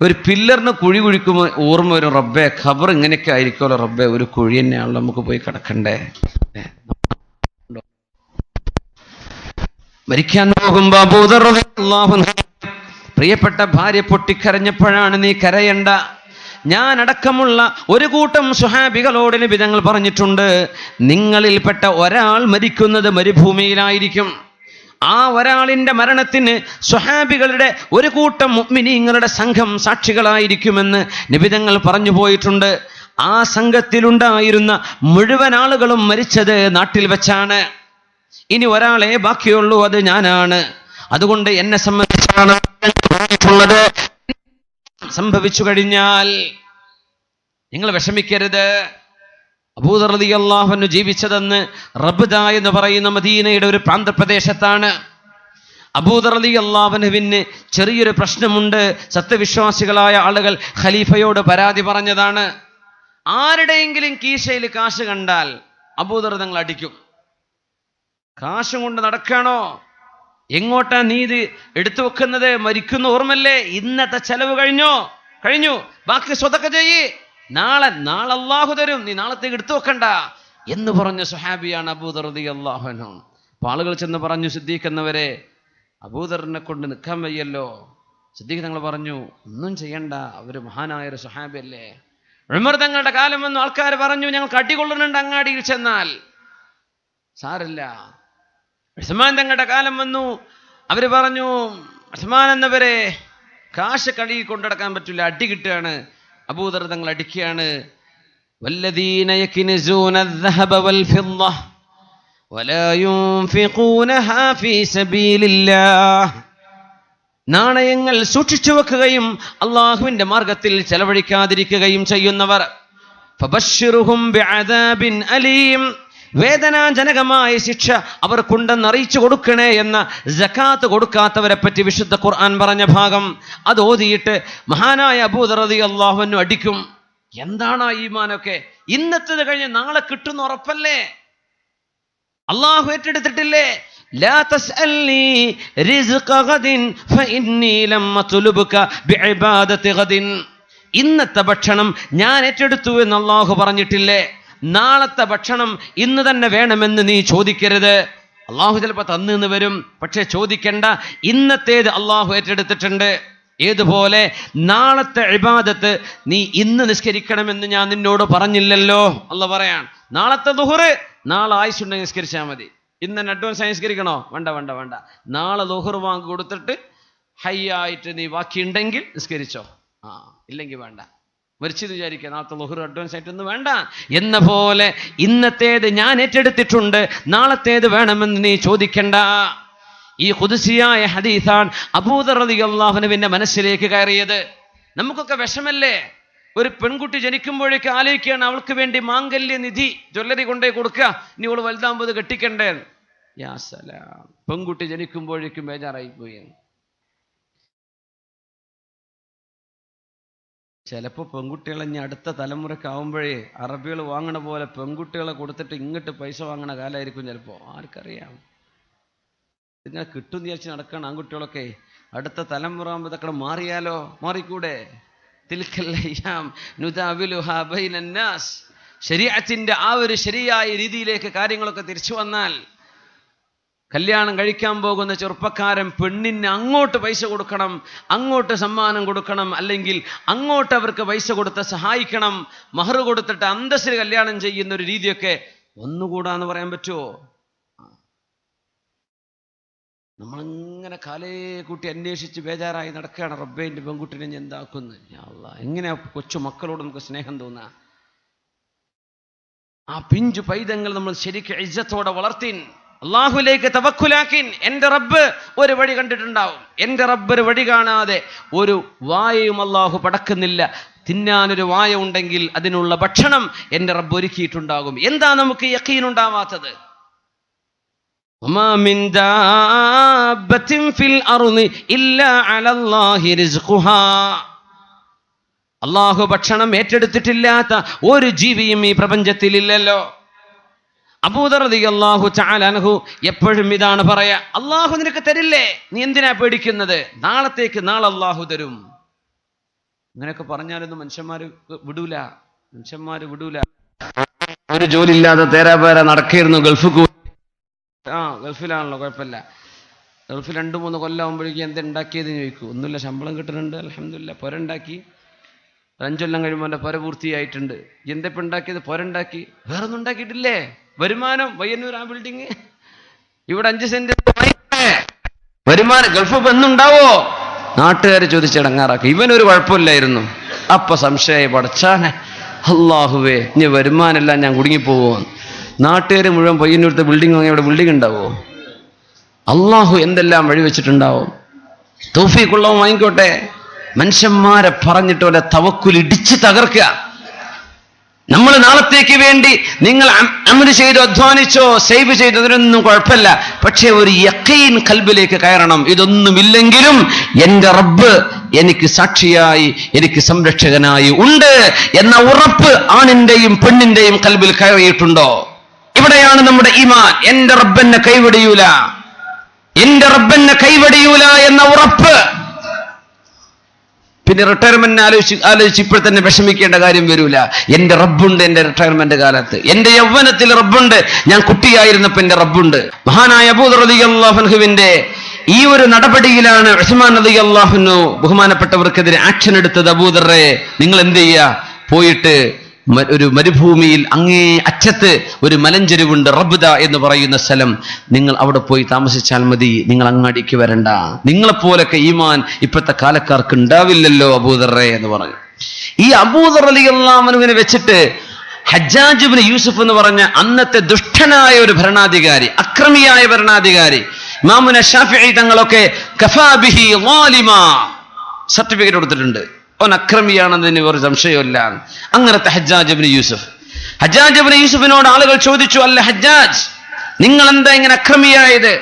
ഒരു പില്ലറിന് കുഴി കുഴിക്കുമ്പോൾ ഓർമ്മ വരും, റബ്ബേ ഖബർ ഇങ്ങനെയൊക്കെ ആയിരിക്കുമല്ലോ റബ്ബേ, ഒരു കുഴി തന്നെയാണല്ലോ നമുക്ക് പോയി കിടക്കണ്ടേ. മരിക്കാൻ പോകുമ്പോ അബൂദർ റളിയല്ലാഹു അൻഹു പ്രിയപ്പെട്ട ഭാര്യ പൊട്ടിക്കരഞ്ഞപ്പോഴാണ്, നീ കരയണ്ട, ഞാൻ അടക്കമുള്ള ഒരു കൂട്ടം സ്വഹാബികളോട് നബി തങ്ങൾ പറഞ്ഞിട്ടുണ്ട്, നിങ്ങളിൽപ്പെട്ട ഒരാൾ മരിക്കുന്നത് മരുഭൂമിയിലായിരിക്കും. ആ ഒരാളിന്റെ മരണത്തിന് സ്വഹാബികളുടെ ഒരു കൂട്ടം മുഅ്മിനീങ്ങളുടെ സംഘം സാക്ഷികളായിരിക്കുമെന്ന് നബി തങ്ങൾ പറഞ്ഞു പോയിട്ടുണ്ട്. ആ സംഘത്തിലുണ്ടായിരുന്ന മുഴുവൻ ആളുകളും മരിച്ചത് നാട്ടിൽ വെച്ചാണ്. ഇനി ഒരാളെ ബാക്കിയുള്ളൂ, അത് ഞാനാണ്. അതുകൊണ്ട് എന്നെ സംബന്ധിച്ചാണ് സംഭവിച്ചു കഴിഞ്ഞാൽ നിങ്ങൾ വിഷമിക്കരുത്. അബൂദർ റളിയല്ലാഹു അൻഹു ജീവിച്ചതെന്ന് റബ്ദ എന്ന് പറയുന്ന മദീനയുടെ ഒരു പ്രാന്തപ്രദേശത്താണ്. അബൂദർ റളിയല്ലാഹു അൻഹുവിന് ചെറിയൊരു പ്രശ്നമുണ്ട്. സത്യവിശ്വാസികളായ ആളുകൾ ഖലീഫയോട് പരാതി പറഞ്ഞതാണ്. ആരുടെയെങ്കിലും കീശയിൽ കാശ് കണ്ടാൽ അബൂദർ തങ്ങൾ അടിക്കും. കാശും കൊണ്ട് നടക്കാണോ? എങ്ങോട്ടാ നീ ഇത് എടുത്തു വെക്കുന്നത്? മരിക്കുന്ന ഓർമ്മല്ലേ? ഇന്നത്തെ ചെലവ് കഴിഞ്ഞു, ബാക്കി സ്വതക്ക ചെയ്യ്, നാളെ അല്ലാഹു തരും, നീ നാളത്തേക്ക് എടുത്തു വെക്കണ്ട എന്ന് പറഞ്ഞ സ്വഹാബിയാണ് അബൂദർ റളിയല്ലാഹു അൻഹു. അപ്പൊ ആളുകൾ ചെന്ന് പറഞ്ഞു, സിദ്ദീഖ് എന്നവരെ, അബൂദറിനെ കൊണ്ട് നിൽക്കാൻ വയ്യല്ലോ. സിദ്ദീഖ് തങ്ങൾ പറഞ്ഞു, ഒന്നും ചെയ്യണ്ട, അവര് മഹാനായൊരു സ്വഹാബിയല്ലേ. ഉമർ തങ്ങളുടെ കാലം വന്നു, ആൾക്കാർ പറഞ്ഞു ഞങ്ങൾക്ക് അടികൊള്ളുന്നുണ്ട് അങ്ങാടിയിൽ ചെന്നാൽ. സാരില്ല. ഉസ്മാൻ തങ്ങളുടെ കാലം വന്നു, അവര് പറഞ്ഞു ഉസ്മാൻ എന്നവരെ കാശ് കളിയിൽ കൊണ്ടടക്കാൻ പറ്റില്ല, അടി കിട്ടുകയാണ്. അബൂദർ തങ്ങൾ അടിക്കുകയാണ്. വല്ലദീന യക്നിസൂന الذهب والفضة ولا ينفقونها في سبيل الله, നാണയങ്ങൾ സൂക്ഷിച്ചു വെക്കുകയും അള്ളാഹുവിന്റെ മാർഗത്തിൽ ചെലവഴിക്കാതിരിക്കുകയും ചെയ്യുന്നവർ, ഫബശ്ശിറുഹും ബിഅദാബിൻ അലീം, വേദനാജനകമായ ശിക്ഷ അവർക്കുണ്ടെന്ന് അറിയിച്ചു കൊടുക്കണേ എന്ന സകാത്ത് കൊടുക്കാത്തവരെ പറ്റി വിശുദ്ധ ഖുർആൻ പറഞ്ഞ ഭാഗം അത് ഓതിയിട്ട് മഹാനായ അബൂദർ റളിയല്ലാഹു അൻഹു അടിക്കും. എന്താണ് ആ ഈമാനൊക്കെ? ഇന്നത്തേത് കഴിഞ്ഞ് നാളെ കിട്ടുന്ന ഉറപ്പല്ലേ? അള്ളാഹു ഏറ്റെടുത്തിട്ടില്ലേ? ലാ തസ്അൽനി റിസ്ഖ ഗദിൻ ഫഇന്നി ലം അത്ലുബക ബിഇബാദതി ഗദിൻ, ഇന്നത്തെ ഭക്ഷണം ഞാൻ ഏറ്റെടുത്തു എന്ന് അള്ളാഹു പറഞ്ഞിട്ടില്ലേ? നാളത്തെ ഭക്ഷണം ഇന്ന് തന്നെ വേണമെന്ന് നീ ചോദിക്കരുത്. അള്ളാഹു ചിലപ്പോൾ തന്നു വരും, പക്ഷെ ചോദിക്കണ്ട, ഇന്നത്തേത് അള്ളാഹു ഏറ്റെടുത്തിട്ടുണ്ട്. ഏതുപോലെ നാളത്തെ ഇബാദത്ത് നീ ഇന്ന് നിസ്കരിക്കണമെന്ന് ഞാൻ നിന്നോട് പറഞ്ഞില്ലല്ലോ. അള്ളാഹ് പറയാൻ, നാളത്തെ ദുഹറ് നാളെ ആയുസ്സുണ്ടെങ്കിൽ നിസ്കരിച്ചാൽ മതി. ഇന്ന് തന്നെ അഡ്വാൻസ് നിസ്കരിക്കണോ? വേണ്ട വേണ്ട വേണ്ട. നാളെ ദുഹർ വാങ്ങി കൊടുത്തിട്ട് ഹൈ ആയിട്ട് നീ ബാക്കിയുണ്ടെങ്കിൽ നിസ്കരിച്ചോ, ഇല്ലെങ്കിൽ വേണ്ട. മരിച്ചെന്ന് വിചാരിക്കുക, നാളത്തെ ദുഹർ അഡ്വാൻസ് ആയിട്ടൊന്നും വേണ്ട എന്ന പോലെ ഇന്നത്തേത് ഞാൻ ഏറ്റെടുത്തിട്ടുണ്ട്, നാളത്തേത് വേണമെന്ന് നീ ചോദിക്കണ്ട. ഈ ഖുദ്സിയായ ഹദീസാണ് അബൂദർ റളിയല്ലാഹു അൻഹുവിന്റെ മനസ്സിലേക്ക് കയറിയത്. നമുക്കൊക്കെ വിഷമല്ലേ? ഒരു പെൺകുട്ടി ജനിക്കുമ്പോഴേക്ക് ആലോചിക്കുകയാണ് അവൾക്ക് വേണ്ടി മാംഗല്യ നിധി ജ്വല്ലറി കൊണ്ടുപോയി കൊടുക്കുക, ഇനി അവൾ വലുതാകുമ്പോൾ കെട്ടിക്കണ്ടേ. യാ സലാം, പെൺകുട്ടി ജനിക്കുമ്പോഴേക്കും ബേജാറായി പോയി. ചിലപ്പോൾ പെൺകുട്ടികളെ ഇനി അടുത്ത തലമുറയ്ക്ക് ആവുമ്പോഴേ അറബികൾ വാങ്ങണ പോലെ പെൺകുട്ടികളെ കൊടുത്തിട്ട് ഇങ്ങോട്ട് പൈസ വാങ്ങണ കാലമായിരിക്കും ചിലപ്പോൾ, ആർക്കറിയാം. ഇങ്ങനെ കിട്ടും വിചാരിച്ച് നടക്കണം ആൺകുട്ടികളൊക്കെ. അടുത്ത തലമുറ ആകുമ്പോൾ ഇതൊക്കെ മാറിയാലോ? മാറിക്കൂടെ? ശരീഅത്തിന്റെ ആ ഒരു ശരിയായ രീതിയിലേക്ക് കാര്യങ്ങളൊക്കെ തിരിച്ചു വന്നാൽ, കല്യാണം കഴിക്കാൻ പോകുന്ന ചെറുപ്പക്കാരൻ പെണ്ണിന് അങ്ങോട്ട് പൈസ കൊടുക്കണം, അങ്ങോട്ട് സമ്മാനം കൊടുക്കണം, അല്ലെങ്കിൽ അങ്ങോട്ട് അവർക്ക് പൈസ കൊടുത്ത് സഹായിക്കണം, മഹർ കൊടുത്തിട്ട് അന്തസ്സിൽ കല്യാണം ചെയ്യുന്ന ഒരു രീതിയൊക്കെ ഒന്നുകൂടാന്ന് പറയാൻ പറ്റുമോ? നമ്മളിങ്ങനെ കാലേ കൂട്ടി അന്വേഷിച്ച് ബേജാറായി നടക്കുകയാണ്. റബ്ബേ, എൻ്റെ പെൺകുട്ടിനെ ഞാൻ എന്താക്കുന്നു? എങ്ങനെയാ കൊച്ചു മക്കളോട് നമുക്ക് സ്നേഹം തോന്നുക? ആ പിഞ്ചു പൈതങ്ങൾ നമ്മൾ ശരിക്കും ഇജ്ജത്തോടെ വളർത്തിൻ, അള്ളാഹുലേക്ക് തവക്കുലാക്കിൻ. എൻ്റെ റബ്ബ് ഒരു വഴി കണ്ടിട്ടുണ്ടാവും. എൻ്റെ റബ്ബ് ഒരു വഴി കാണാതെ ഒരു വായയും അള്ളാഹു പടക്കുന്നില്ല. തിന്നാനൊരു വായ ഉണ്ടെങ്കിൽ അതിനുള്ള ഭക്ഷണം എൻ്റെ റബ്ബ് ഒരുക്കിയിട്ടുണ്ടാകും. എന്താ നമുക്ക് യഖീൻ ഉണ്ടാവാത്തത്? وما من دابة في الأرض إلا على الله رزقها. അല്ലാഹു ഭക്ഷണം ഏറ്റെടുത്തിട്ടില്ലാത്ത ഒരു ജീവിയും ഈ പ്രപഞ്ചത്തിൽ ഇല്ലല്ലോ. അബൂദർ റളിയല്ലാഹു തആല അൻഹു എപ്പോഴും ഇതാണ് പറയാ, അല്ലാഹു നിനക്ക് തരില്ലേ, നീ എന്തിനാ പേടിക്കുന്നത്? നാളത്തേക്ക് നാളെ അല്ലാഹു തരും. ഇങ്ങനെയൊക്കെ പറഞ്ഞാലൊന്നും മനുഷ്യന്മാര് വിടൂല. ഒരു ജോലി ഇല്ലാതെ തേരാപേര നടക്കായിരുന്നു ഗൾഫ്. ഗൾഫിലാണല്ലോ, കുഴപ്പമില്ല. ഗൾഫിൽ 2-3 കൊല്ലമാകുമ്പോഴേക്കും എന്തുണ്ടാക്കിയതെന്ന് ചോദിക്കൂ. ഒന്നുമില്ല, ശമ്പളം കിട്ടുന്നുണ്ട്, അൽഹംദുലില്ലാ. പുര ഉണ്ടാക്കി, 5 കൊല്ലം കഴിയുമ്പോൾ എൻ്റെ പുര പൂർത്തിയായിട്ടുണ്ട്. എന്തെപ്പോൾ ഉണ്ടാക്കിയത്? പുര ഉണ്ടാക്കി, വേറൊന്നും ഉണ്ടാക്കിയിട്ടില്ലേ? വരുമാനം വയ്യന്നൂർ ആ ബിൽഡിങ്, ഇവിടെ 5 സെന്റ് വരുമാനം. ഗൾഫ് എന്നുണ്ടാവോ? നാട്ടുകാർ ചോദിച്ചടങ്ങാറാക്കി. ഇവനൊരു കുഴപ്പമില്ലായിരുന്നു. അപ്പൊ സംശയമായി, പടച്ചാനെ അല്ലാഹുവേ, ഇനി വരുമാനമെല്ലാം ഞാൻ കുടുങ്ങിപ്പോവോ? നാട്ടുകാർ മുഴുവൻ പയ്യന്നൂരത്തെ ബിൽഡിംഗ് വാങ്ങി അവിടെ ബിൽഡിംഗ് ഉണ്ടാവോ? അള്ളാഹു എന്തെല്ലാം വഴിവെച്ചിട്ടുണ്ടാവും. തൗഫീഖുള്ളവൻ വാങ്ങിക്കോട്ടെ. മനുഷ്യന്മാരെ പറഞ്ഞിട്ട് പോലെ തവക്കുൽ ഇടിച്ച് തകർക്കുക. നമ്മൾ നാളത്തേക്ക് വേണ്ടി നിങ്ങൾ അമല് ചെയ്തോ, അധ്വാനിച്ചോ, സേവ് ചെയ്തോ, അതിനൊന്നും കുഴപ്പമില്ല. പക്ഷേ ഒരു യഖീൻ കൽബിലേക്ക് കയറണം. ഇതൊന്നുമില്ലെങ്കിലും എൻ്റെ റബ്ബ് എനിക്ക് സാക്ഷിയായി, എനിക്ക് സംരക്ഷകനായി ഉണ്ട് എന്ന ഉറപ്പ് ആണിന്റെയും പെണ്ണിന്റെയും കൽബിൽ കയറിയിട്ടുണ്ടോ? ഇവിടെയാണ് നമ്മുടെ ഈമാൻ. എൻ്റെ റബ്ബെന്നെ കൈവടിയൂല, എൻ്റെ റബ്ബെന്നെ കൈവടിയൂല എന്ന ഉറപ്പ്. പിന്നെ റിട്ടയർമെന്റ് ആലോചിച്ച് ഇപ്പോൾ തന്നെ വിഷമിക്കേണ്ട കാര്യം വരൂല. എൻ്റെ റബ്ബുണ്ട് എൻ്റെ റിട്ടയർമെന്റ് കാലത്ത്, എൻ്റെ യൗവനത്തിൽ റബ്ബുണ്ട്, ഞാൻ കുട്ടിയായിരുന്നപ്പോൾ എൻ്റെ റബ്ബുണ്ട്. മഹാനായ അബൂദർ റളിയല്ലാഹു അൻഹുവിന്റെ ഈ ഒരു നടപടിയിലാണ് ഉസ്മാൻ റളിയല്ലാഹു അൻഹു ബഹുമാനപ്പെട്ടവർക്കെതിരെ ആക്ഷൻ എടുത്തത്. അബൂദറെ, നിങ്ങൾ എന്ത് ചെയ്യുക? പോയിട്ട് ഒരു മരുഭൂമിയിൽ അങ്ങേ അറ്റത്ത് ഒരു മലഞ്ചെരുവുണ്ട്, റബ്ദ എന്ന് പറയുന്ന സ്ഥലം, നിങ്ങൾ അവിടെ പോയി താമസിച്ചാൽ മതി, നിങ്ങൾ അങ്ങാടിക്ക് വരണ്ട. നിങ്ങളെപ്പോലൊക്കെ ഈമാൻ ഇപ്പോഴത്തെ കാലക്കാർക്ക് ഉണ്ടാവില്ലല്ലോ അബൂദറെ എന്ന് പറഞ്ഞു. ഈ അബൂദർ റളിയല്ലാഹു അൻഹുവിനെ വെച്ചിട്ട് ഹജ്ജാജ് ഇബ്നു യൂസുഫ് എന്ന് പറഞ്ഞ അന്നത്തെ ദുഷ്ടനായ ഒരു ഭരണാധികാരി, അക്രമിയായ ഭരണാധികാരി, ഇമാമുന ശാഫിഈ തങ്ങളൊക്കെ കഫാ ബിഹി ളാലിമ സർട്ടിഫിക്കറ്റ് കൊടുത്തിട്ടുണ്ട്. അവൻ അക്രമിയാണെന്നതിന് ഒരു സംശയമില്ല. അങ്ങനത്തെ ഹജ്ജാജ് ഇബ്നു യൂസുഫിനോട് ആളുകൾ ചോദിച്ചു, അല്ല ഹജ്ജാജ്, നിങ്ങൾ എന്താ ഇങ്ങനെ അക്രമിയായത്?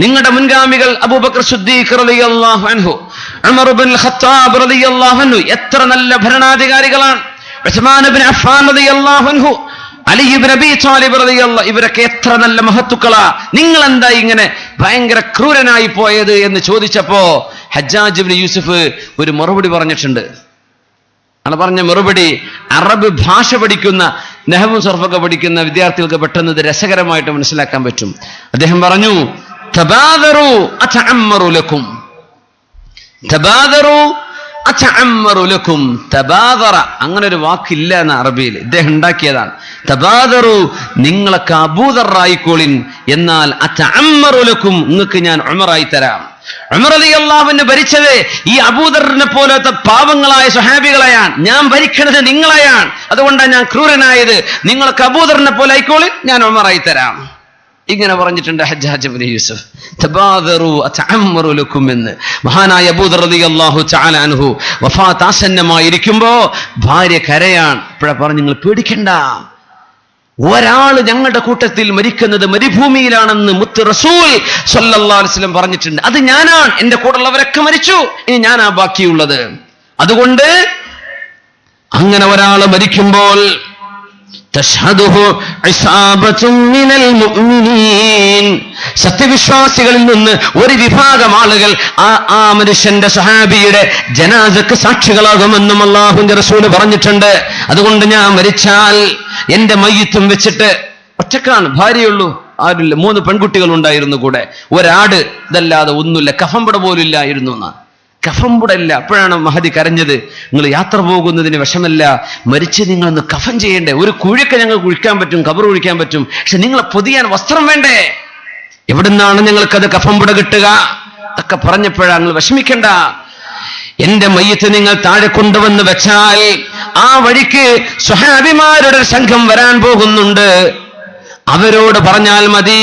നിങ്ങളുടെ മുൻഗാമികൾ അബൂബക്കർ സിദ്ദീഖ് റളിയല്ലാഹു അൻഹു, ഉമർ ഇബ്നുൽ ഖത്താബ് റളിയല്ലാഹു അൻഹു എത്ര നല്ല ഭരണാധികാരികളാണ്. ഉസ്മാൻ ഇബ്നു അഫ്ഫാൻ റളിയല്ലാഹു അൻഹു, അലി ഇബ്നു അബീ ത്വാലിബ് റളിയല്ലാഹു, ഇവരൊക്കെ എത്ര നല്ല മഹത്തുക്കളാ. നിങ്ങൾ എന്താ ഇങ്ങനെ ഭയങ്കര ക്രൂരനായി പോയത് എന്ന് ചോദിച്ചപ്പോ ഹജ്ജാജ് ഇബ്നു യൂസുഫ് ഒരു മറുപടി പറഞ്ഞിട്ടുണ്ട്. ആണ് പറഞ്ഞ മറുപടി അറബ് ഭാഷ പഠിക്കുന്ന, നഹ്വും സർഫൊക്കെ പഠിക്കുന്ന വിദ്യാർത്ഥികൾക്ക് പെട്ടെന്ന് ഇത് രസകരമായിട്ട് മനസ്സിലാക്കാൻ പറ്റും. അദ്ദേഹം പറഞ്ഞു, തബാദറു അതഅമ്മറു ലക്കും, തബാദറു അതഅമ്മറു ലക്കും. തബാദറ അങ്ങനെ ഒരു വാക്കില്ല എന്ന അറബിയിൽ, ഇദ്ദേഹം ഉണ്ടാക്കിയതാണ്. തബാദറു നിങ്ങളൊക്കെ അബൂദറായിക്കോളിൻ, എന്നാൽ അതഅമ്മറു ലക്കും നിങ്ങൾക്ക് ഞാൻ ഉമറായി തരാം. ഉമർ റളിയല്ലാഹു അൻഹു ഭരിച്ചത് ഈ അബൂദറിനെ പോലത്തെ പാവങ്ങളായ സ്വഹാബികളെയാണ്. ഞാൻ ഭരിക്കുന്നത് നിങ്ങളെയാണ്, അതുകൊണ്ടാണ് ഞാൻ ക്രൂരനായത്. നിങ്ങളൊക്കെ അബൂദറിനെ പോലെ ആയിക്കോളിൻ, ഞാൻ ഉമറായി തരാം. ഇങ്ങനെ പറഞ്ഞിട്ടുണ്ട് ഹജ്ജാജ് ഇബ്നു യൂസുഫ്. തബാദറു അതഅമ്മറു ലക്കും എന്ന്. മഹാനായ അബൂദർ റളിയല്ലാഹു തആല അൻഹു വഫാത്ത് ആസന്നമായിരിക്കുമ്പോ ഭാര്യ കരയാണ്. ഇപ്പോഴാ പറഞ്ഞു, നിങ്ങൾ പേടിക്കണ്ട, ഒരാള് ഞങ്ങളുടെ കൂട്ടത്തിൽ മരിക്കുന്നത് മരുഭൂമിയിലാണെന്ന് മുത്ത് റസൂൽ സ്വല്ലല്ലാഹു അലൈഹി വസല്ലം പറഞ്ഞിട്ടുണ്ട്. അത് ഞാനാണ്. എന്റെ കൂടെയുള്ളവരൊക്കെ മരിച്ചു, ഇനി ഞാനാ ബാക്കിയുള്ളത്. അതുകൊണ്ട് അങ്ങനെ ഒരാൾ മരിക്കുമ്പോൾ സത്യവിശ്വാസികളിൽ നിന്ന് ഒരു വിഭാഗം ആളുകൾ ആ മനുഷ്യന്റെ സ്വഹാബിയുടെ ജനാസക്ക് സാക്ഷികളാകുമെന്നും അല്ലാഹുവിന്റെ റസൂൽ പറഞ്ഞിട്ടുണ്ട്. അതുകൊണ്ട് ഞാൻ മരിച്ചാൽ എന്റെ മയ്യിത്തും വെച്ചിട്ട്, ഒറ്റക്കാണ്, ഭാര്യയുള്ളൂ, ആരുമില്ല, 3 പെൺകുട്ടികൾ ഉണ്ടായിരുന്നു കൂടെ, ഒരാട്, ഇതല്ലാതെ ഒന്നുമില്ല, കഫംപട പോലും ഇല്ലായിരുന്നു എന്നാണ്. കഫംപുടല്ല. അപ്പോഴാണ് മഹദി കരഞ്ഞത്, നിങ്ങൾ യാത്ര പോകുന്നതിന് വിഷമല്ല, മരിച്ച് നിങ്ങളൊന്ന് കഫൻ ചെയ്യണ്ടേ, ഒരു കുഴിയൊക്കെ ഞങ്ങൾ കുഴിക്കാൻ പറ്റും, കബർ കുഴിക്കാൻ പറ്റും, പക്ഷെ നിങ്ങളെ പൊതിയാൻ വസ്ത്രം വേണ്ടേ, എവിടുന്നാണ് ഞങ്ങൾക്കത് കഫംപുട കിട്ടുക? ഒക്കെ പറഞ്ഞപ്പോഴാണ്, നിങ്ങൾ വിഷമിക്കണ്ട, എന്റെ മയ്യത്ത് നിങ്ങൾ താഴെ കൊണ്ടുവന്ന് വെച്ചാൽ ആ വഴിക്ക് സ്വഹാബിമാരുടെ സംഘം വരാൻ പോകുന്നുണ്ട്, അവരോട് പറഞ്ഞാൽ മതി,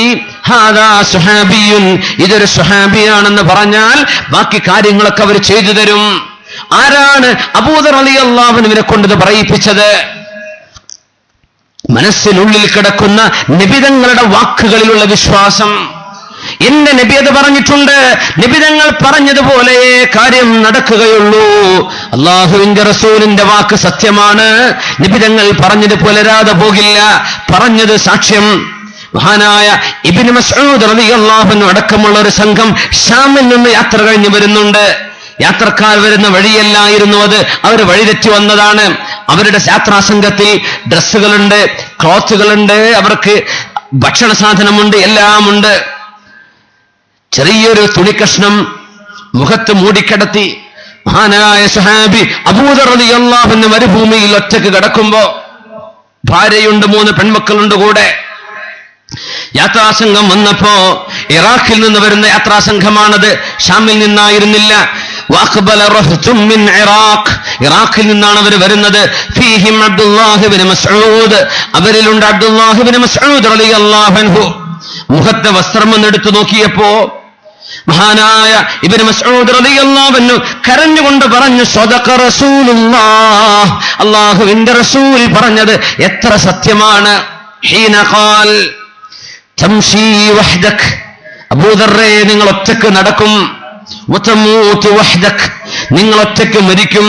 ഹാദാ സുഹാബിയുൻ, ഇതൊരു സുഹാബിയാണെന്ന് പറഞ്ഞാൽ ബാക്കി കാര്യങ്ങളൊക്കെ അവർ ചെയ്തു തരും. ആരാണ് അബൂദർ റളിയല്ലാഹു അൻഹുവിനെ കൊണ്ടത് പറയിപ്പിച്ചത്? മനസ്സിനുള്ളിൽ കിടക്കുന്ന നബിതങ്ങളുടെ വാക്കുകളിലുള്ള വിശ്വാസം. എന്റെ നബി അത് പറഞ്ഞിട്ടുണ്ട്, നബിതങ്ങൾ പറഞ്ഞതുപോലെ കാര്യം നടക്കുകയുള്ളൂ. അല്ലാഹുവിന്റെ റസൂലിന്റെ വാക്ക് സത്യമാണ്, നബിതങ്ങൾ പറഞ്ഞത് പുലരാതെ പോകില്ല. പറഞ്ഞത് സാക്ഷ്യം. മഹാനായ ഇബ്നു മസ്ഊദ് റളിയല്ലാഹു അൻഹു അടക്കമുള്ള ഒരു സംഘം ഷാമിൽ നിന്ന് യാത്ര കഴിഞ്ഞ് വരുന്നുണ്ട്. യാത്രക്കാർ വരുന്ന വഴിയല്ലായിരുന്നു അത്, അവർ വഴിതെറ്റി വന്നതാണ്. അവരുടെ യാത്രാ സംഘത്തിൽ ഡ്രസ്സുകളുണ്ട്, ക്ലോത്തുകളുണ്ട്, അവർക്ക് ഭക്ഷണ സാധനമുണ്ട്, എല്ലാം ഉണ്ട്. ചെറിയൊരു തുണിക്കഷ്ണം മുഖത്ത് മൂടിക്കിടത്തി മഹാനായ സ്വഹാബി അബൂദർ റളിയല്ലാഹു അൻഹു മരുഭൂമിയിൽ ഒറ്റക്ക് കിടക്കുമ്പോ, ഭാര്യയുണ്ട്, 3 പെൺമക്കളുണ്ട് കൂടെ. യാത്രാസംഘം വന്നപ്പോ, ഇറാഖിൽ നിന്ന് വരുന്ന യാത്രാസംഘമാണത്, ഷാമിൽ നിന്നായിരുന്നില്ല. ഇറാഖിൽ നിന്നാണ് അവർ വരുന്നത്. ഫീഹിം അബ്ദുല്ലാഹി ഇബ്നു മസ്ഊദ്, അവരിലുണ്ട് അബ്ദുല്ലാഹി ഇബ്നു മസ്ഊദ് റളിയല്ലാഹു അൻഹു. മുഖത്തെ വസ്ത്രം എടുത്തു നോക്കിയപ്പോ മഹാനായ ഇബ്നു മസ്ഊദ് റളിയല്ലാഹു അൻഹു കരഞ്ഞുകൊണ്ട് പറഞ്ഞു, സദഖ റസൂലുള്ളാഹ്, അല്ലാഹുവിന്റെ റസൂൽ പറഞ്ഞത് എത്ര സത്യമാണ്. ഹീന ഖാൽ തംശി വഹ്ദക്, അബൂദർറേ നിങ്ങൾ ഒറ്റക്ക് നടക്കും, വതമൂതു വഹ്ദക്, നിങ്ങൾ ഒറ്റക്ക് മരിക്കും,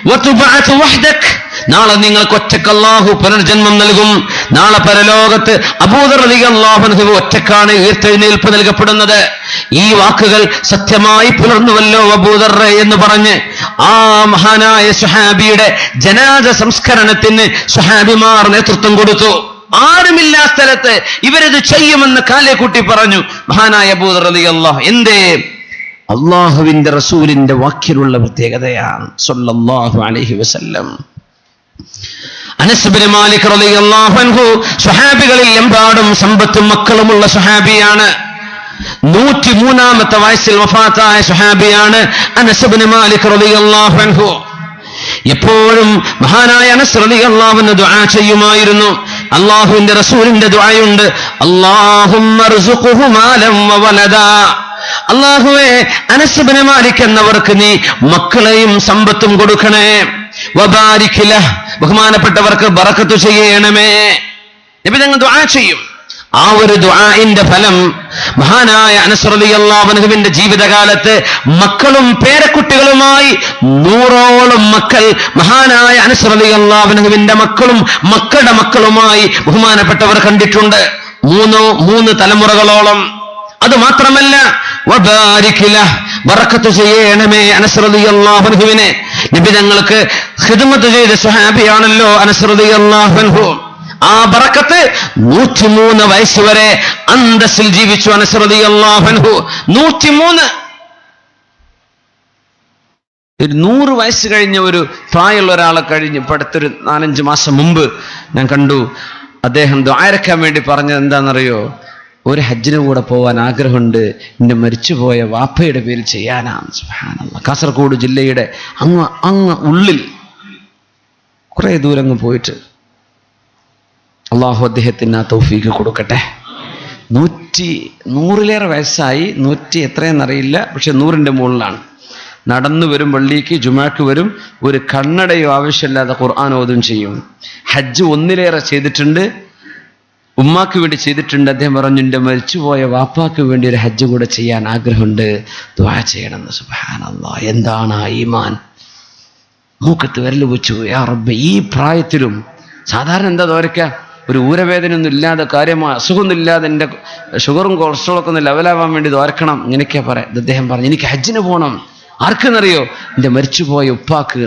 വതുബഅതു വഹ്ദക്, നാളെ നിങ്ങൾക്ക് ഒറ്റക്ക് അല്ലാഹു പുനർജന്മം നൽകും. നാളെ പരലോകത്ത് അബൂദർ റളിയല്ലാഹു അൻഹു ഒറ്റക്കാണ് ഉയർത്തെഴുന്നേൽപ്പ് നൽകപ്പെടുന്നത്. ഈ വാക്കുകൾ സത്യമായി പുലർന്നുവല്ലോ അബൂദർറേ എന്ന് പറഞ്ഞ് ആ മഹാനായ സ്വഹാബിയുടെ ജനാസ സംസ്കരണത്തിന് സ്വഹാബിമാർ നേതൃത്വം കൊടുത്തു. ആരുമില്ലാ സ്ഥലത്ത് ഇവരിത് ചെയ്യുമെന്ന് കാലേ കൂട്ടി പറഞ്ഞു മഹാനായ അബൂദർ റളിയല്ലാഹു. എന്തേ? അള്ളാഹുവിന്റെ റസൂലിന്റെ വാക്കിലുള്ള പ്രത്യേകതയാണ് സ്വല്ലല്ലാഹു അലൈഹി വസല്ലം. അനസ് ഇബ്നു മാലിക് റളിയല്ലാഹു അൻഹു സ്വഹാബികളിൽ എമ്പാടും സമ്പത്തും മക്കളുമുള്ള സ്വഹാബിയാണ്. 103-ാമത്തെ വയസ്സിൽ വഫാത്തായ സ്വഹാബിയാണ് അനസ് ഇബ്നു മാലിക് റളിയല്ലാഹു അൻഹു. എപ്പോഴും മഹാനായ അനസ് റളിയല്ലാഹു അൻഹു ദുആ ചെയ്യുമായിരുന്നു. അല്ലാഹുവിന്റെ റസൂലിന്റെ ദുആയുണ്ട്, അല്ലാഹുമ്മർസുഖ്ഹു മാലൻ വ വലദാ, അല്ലാഹുവേ അനസ് ഇബ്നു മാലിക് എന്നവർക്ക് നീ മക്കളെയും സമ്പത്തും കൊടുക്കണേ. വബാരിക് ലഹ്, ബഹുമാനപ്പെട്ടവർക്ക് ബറക്കത്ത് ചെയ്യണമേ. നബി തങ്ങൾ ദുആ ചെയ്യും. ആ ഒരു ദുആഇന്റെ ഫലം മഹാനായ അനസ് റളിയല്ലാഹു അൻഹുവിന്റെ ജീവിതകാലത്ത് മക്കളും പേരക്കുട്ടികളുമായി 100ഓളം മക്കൾ മഹാനായ അനസ് റളിയല്ലാഹു അൻഹുവിന്റെ മക്കളും മക്കളുടെ മക്കളുമായി ബഹുമാനപ്പെട്ടവർ കണ്ടിട്ടുണ്ട്. 3 തലമുറകളോളം. അത് മാത്രമല്ല, വബാരിക് ലഹ്, ബറക്കത്ത് ചെയ്യണമേ അനസ് റളിയല്ലാഹു അൻഹുവിനെ. നബി തങ്ങൾക്ക് ഖിദ്മത്ത് ചെയ്ത സ്വഹാബിയാണല്ലോ അനസ് റളിയല്ലാഹു അൻഹു. ആ ബറക്കത്ത് 103 വയസ്സ് വരെ അന്തസ്സിൽ ജീവിച്ചു അനസ് റളിയല്ലാഹു അൻഹു. 103. 100 വയസ്സ് കഴിഞ്ഞ ഒരു പ്രായമുള്ള ഒരാളെ കഴിഞ്ഞ് ഇപ്പൊ അടുത്തൊരു 4-5 മാസം മുമ്പ് ഞാൻ കണ്ടു. അദ്ദേഹം ദുആരക്കാൻ വേണ്ടി പറഞ്ഞത് എന്താണെന്നറിയോ? ഒരു ഹജ്ജിന് കൂടെ പോകാൻ ആഗ്രഹമുണ്ട്, എൻ്റെ മരിച്ചുപോയ വാപ്പയുടെ പേരിൽ ചെയ്യാനാണ്. സുബ്ഹാനല്ലാഹ്. കാസർഗോഡ് ജില്ലയുടെ അങ്ങ് ഉള്ളിൽ കുറെ ദൂരം അങ്ങ് പോയിട്ട്. അള്ളാഹു അദ്ദേഹത്തിന് ആ തൗഫീക്ക് കൊടുക്കട്ടെ. 100-ലേറെ വയസ്സായി, 100 എത്രയെന്നറിയില്ല, പക്ഷെ 100ന്റെ മുകളിലാണ്. നടന്നു വരും, പള്ളിക്ക് ജുമാക്ക് വരും, ഒരു കണ്ണടയോ ആവശ്യമില്ലാതെ ഖുർആൻ ഓതും ചെയ്യും. ഹജ്ജ് 1-ലേറെ ചെയ്തിട്ടുണ്ട്, ഉമ്മാക്ക് വേണ്ടി ചെയ്തിട്ടുണ്ട്. അദ്ദേഹം പറഞ്ഞു, എൻ്റെ മരിച്ചുപോയ വാപ്പാക്ക് വേണ്ടി ഒരു ഹജ്ജ് കൂടെ ചെയ്യാൻ ആഗ്രഹമുണ്ട്, ദുആ ചെയ്യണമെന്ന്. സുബ്ഹാനല്ലാഹ്, എന്താണ് ആ ഈമാൻ! മൂക്കത്ത് വിരൽ വെച്ചു, യാ റബ്ബേ, ഈ പ്രായത്തിലും. സാധാരണ എന്താ ദോരക്ക, ഒരു ഊരവേദനയൊന്നും ഇല്ലാതെ, കാര്യമായ അസുഖമൊന്നും ഇല്ലാതെ, എൻ്റെ ഷുഗറും കൊളസ്ട്രോളൊക്കെ ഒന്ന് ലെവലാവാൻ വേണ്ടി ദോരക്കണം, ഇങ്ങനെയൊക്കെയാ പറയാം. അദ്ദേഹം പറഞ്ഞു, എനിക്ക് ഹജ്ജിന് പോകണം. ആർക്കെന്നറിയോ? എൻ്റെ മരിച്ചുപോയ ഉപ്പാക്ക്.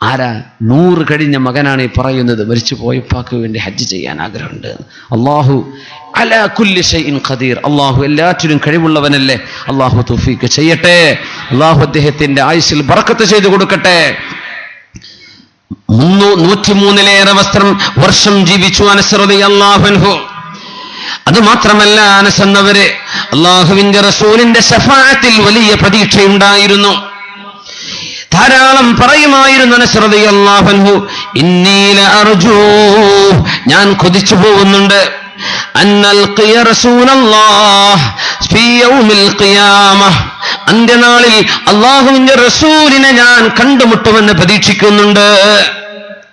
ആരാ? 100 കഴിഞ്ഞ മകനാണ് ഈ പറയുന്നത്. മരിച്ചുപോയ ഉപ്പാക്ക് വേണ്ടി ഹജ്ജ് ചെയ്യാൻ ആഗ്രഹമുണ്ട്. അല്ലാഹു അലാ കുല്ലി ഷൈഇൻ ഖദീർ. അല്ലാഹു എല്ലാറ്റിനും കഴിവുള്ളവനല്ലേ. അല്ലാഹു തൗഫീഖ് ചെയ്യട്ടെ. അല്ലാഹു അദ്ദേഹത്തിന്റെ ആയുസ്സിൽ ബറക്കത്ത് ചെയ്തു കൊടുക്കട്ടെ. 103-ലേറെ വർഷം ജീവിച്ചു അനസ് റളിയല്ലാഹു അൻഹു. അതുമാത്രമല്ല, അനസ് എന്നവര് അല്ലാഹുവിന്റെ റസൂലിന്റെ ശഫാഅത്തിൽ വലിയ പ്രതീക്ഷയുണ്ടായിരുന്നു. ധാരാളം പറയുമായിരുന്നു അനസ് റളിയല്ലാഹു അൻഹു, ഇന്നി ലഅർജൂ, ഞാൻ കൊതിച്ചു പോകുന്നുണ്ട്, അന്നൽഖിയ റസൂലല്ലാഹ് ഫീ യൗമിൽ ഖിയാമഹ, അന്ത്യനാളിൽ അല്ലാഹുവിന്റെ റസൂലിനെ ഞാൻ കണ്ടുമുട്ടുമെന്ന് പ്രതീക്ഷിക്കുന്നുണ്ട്.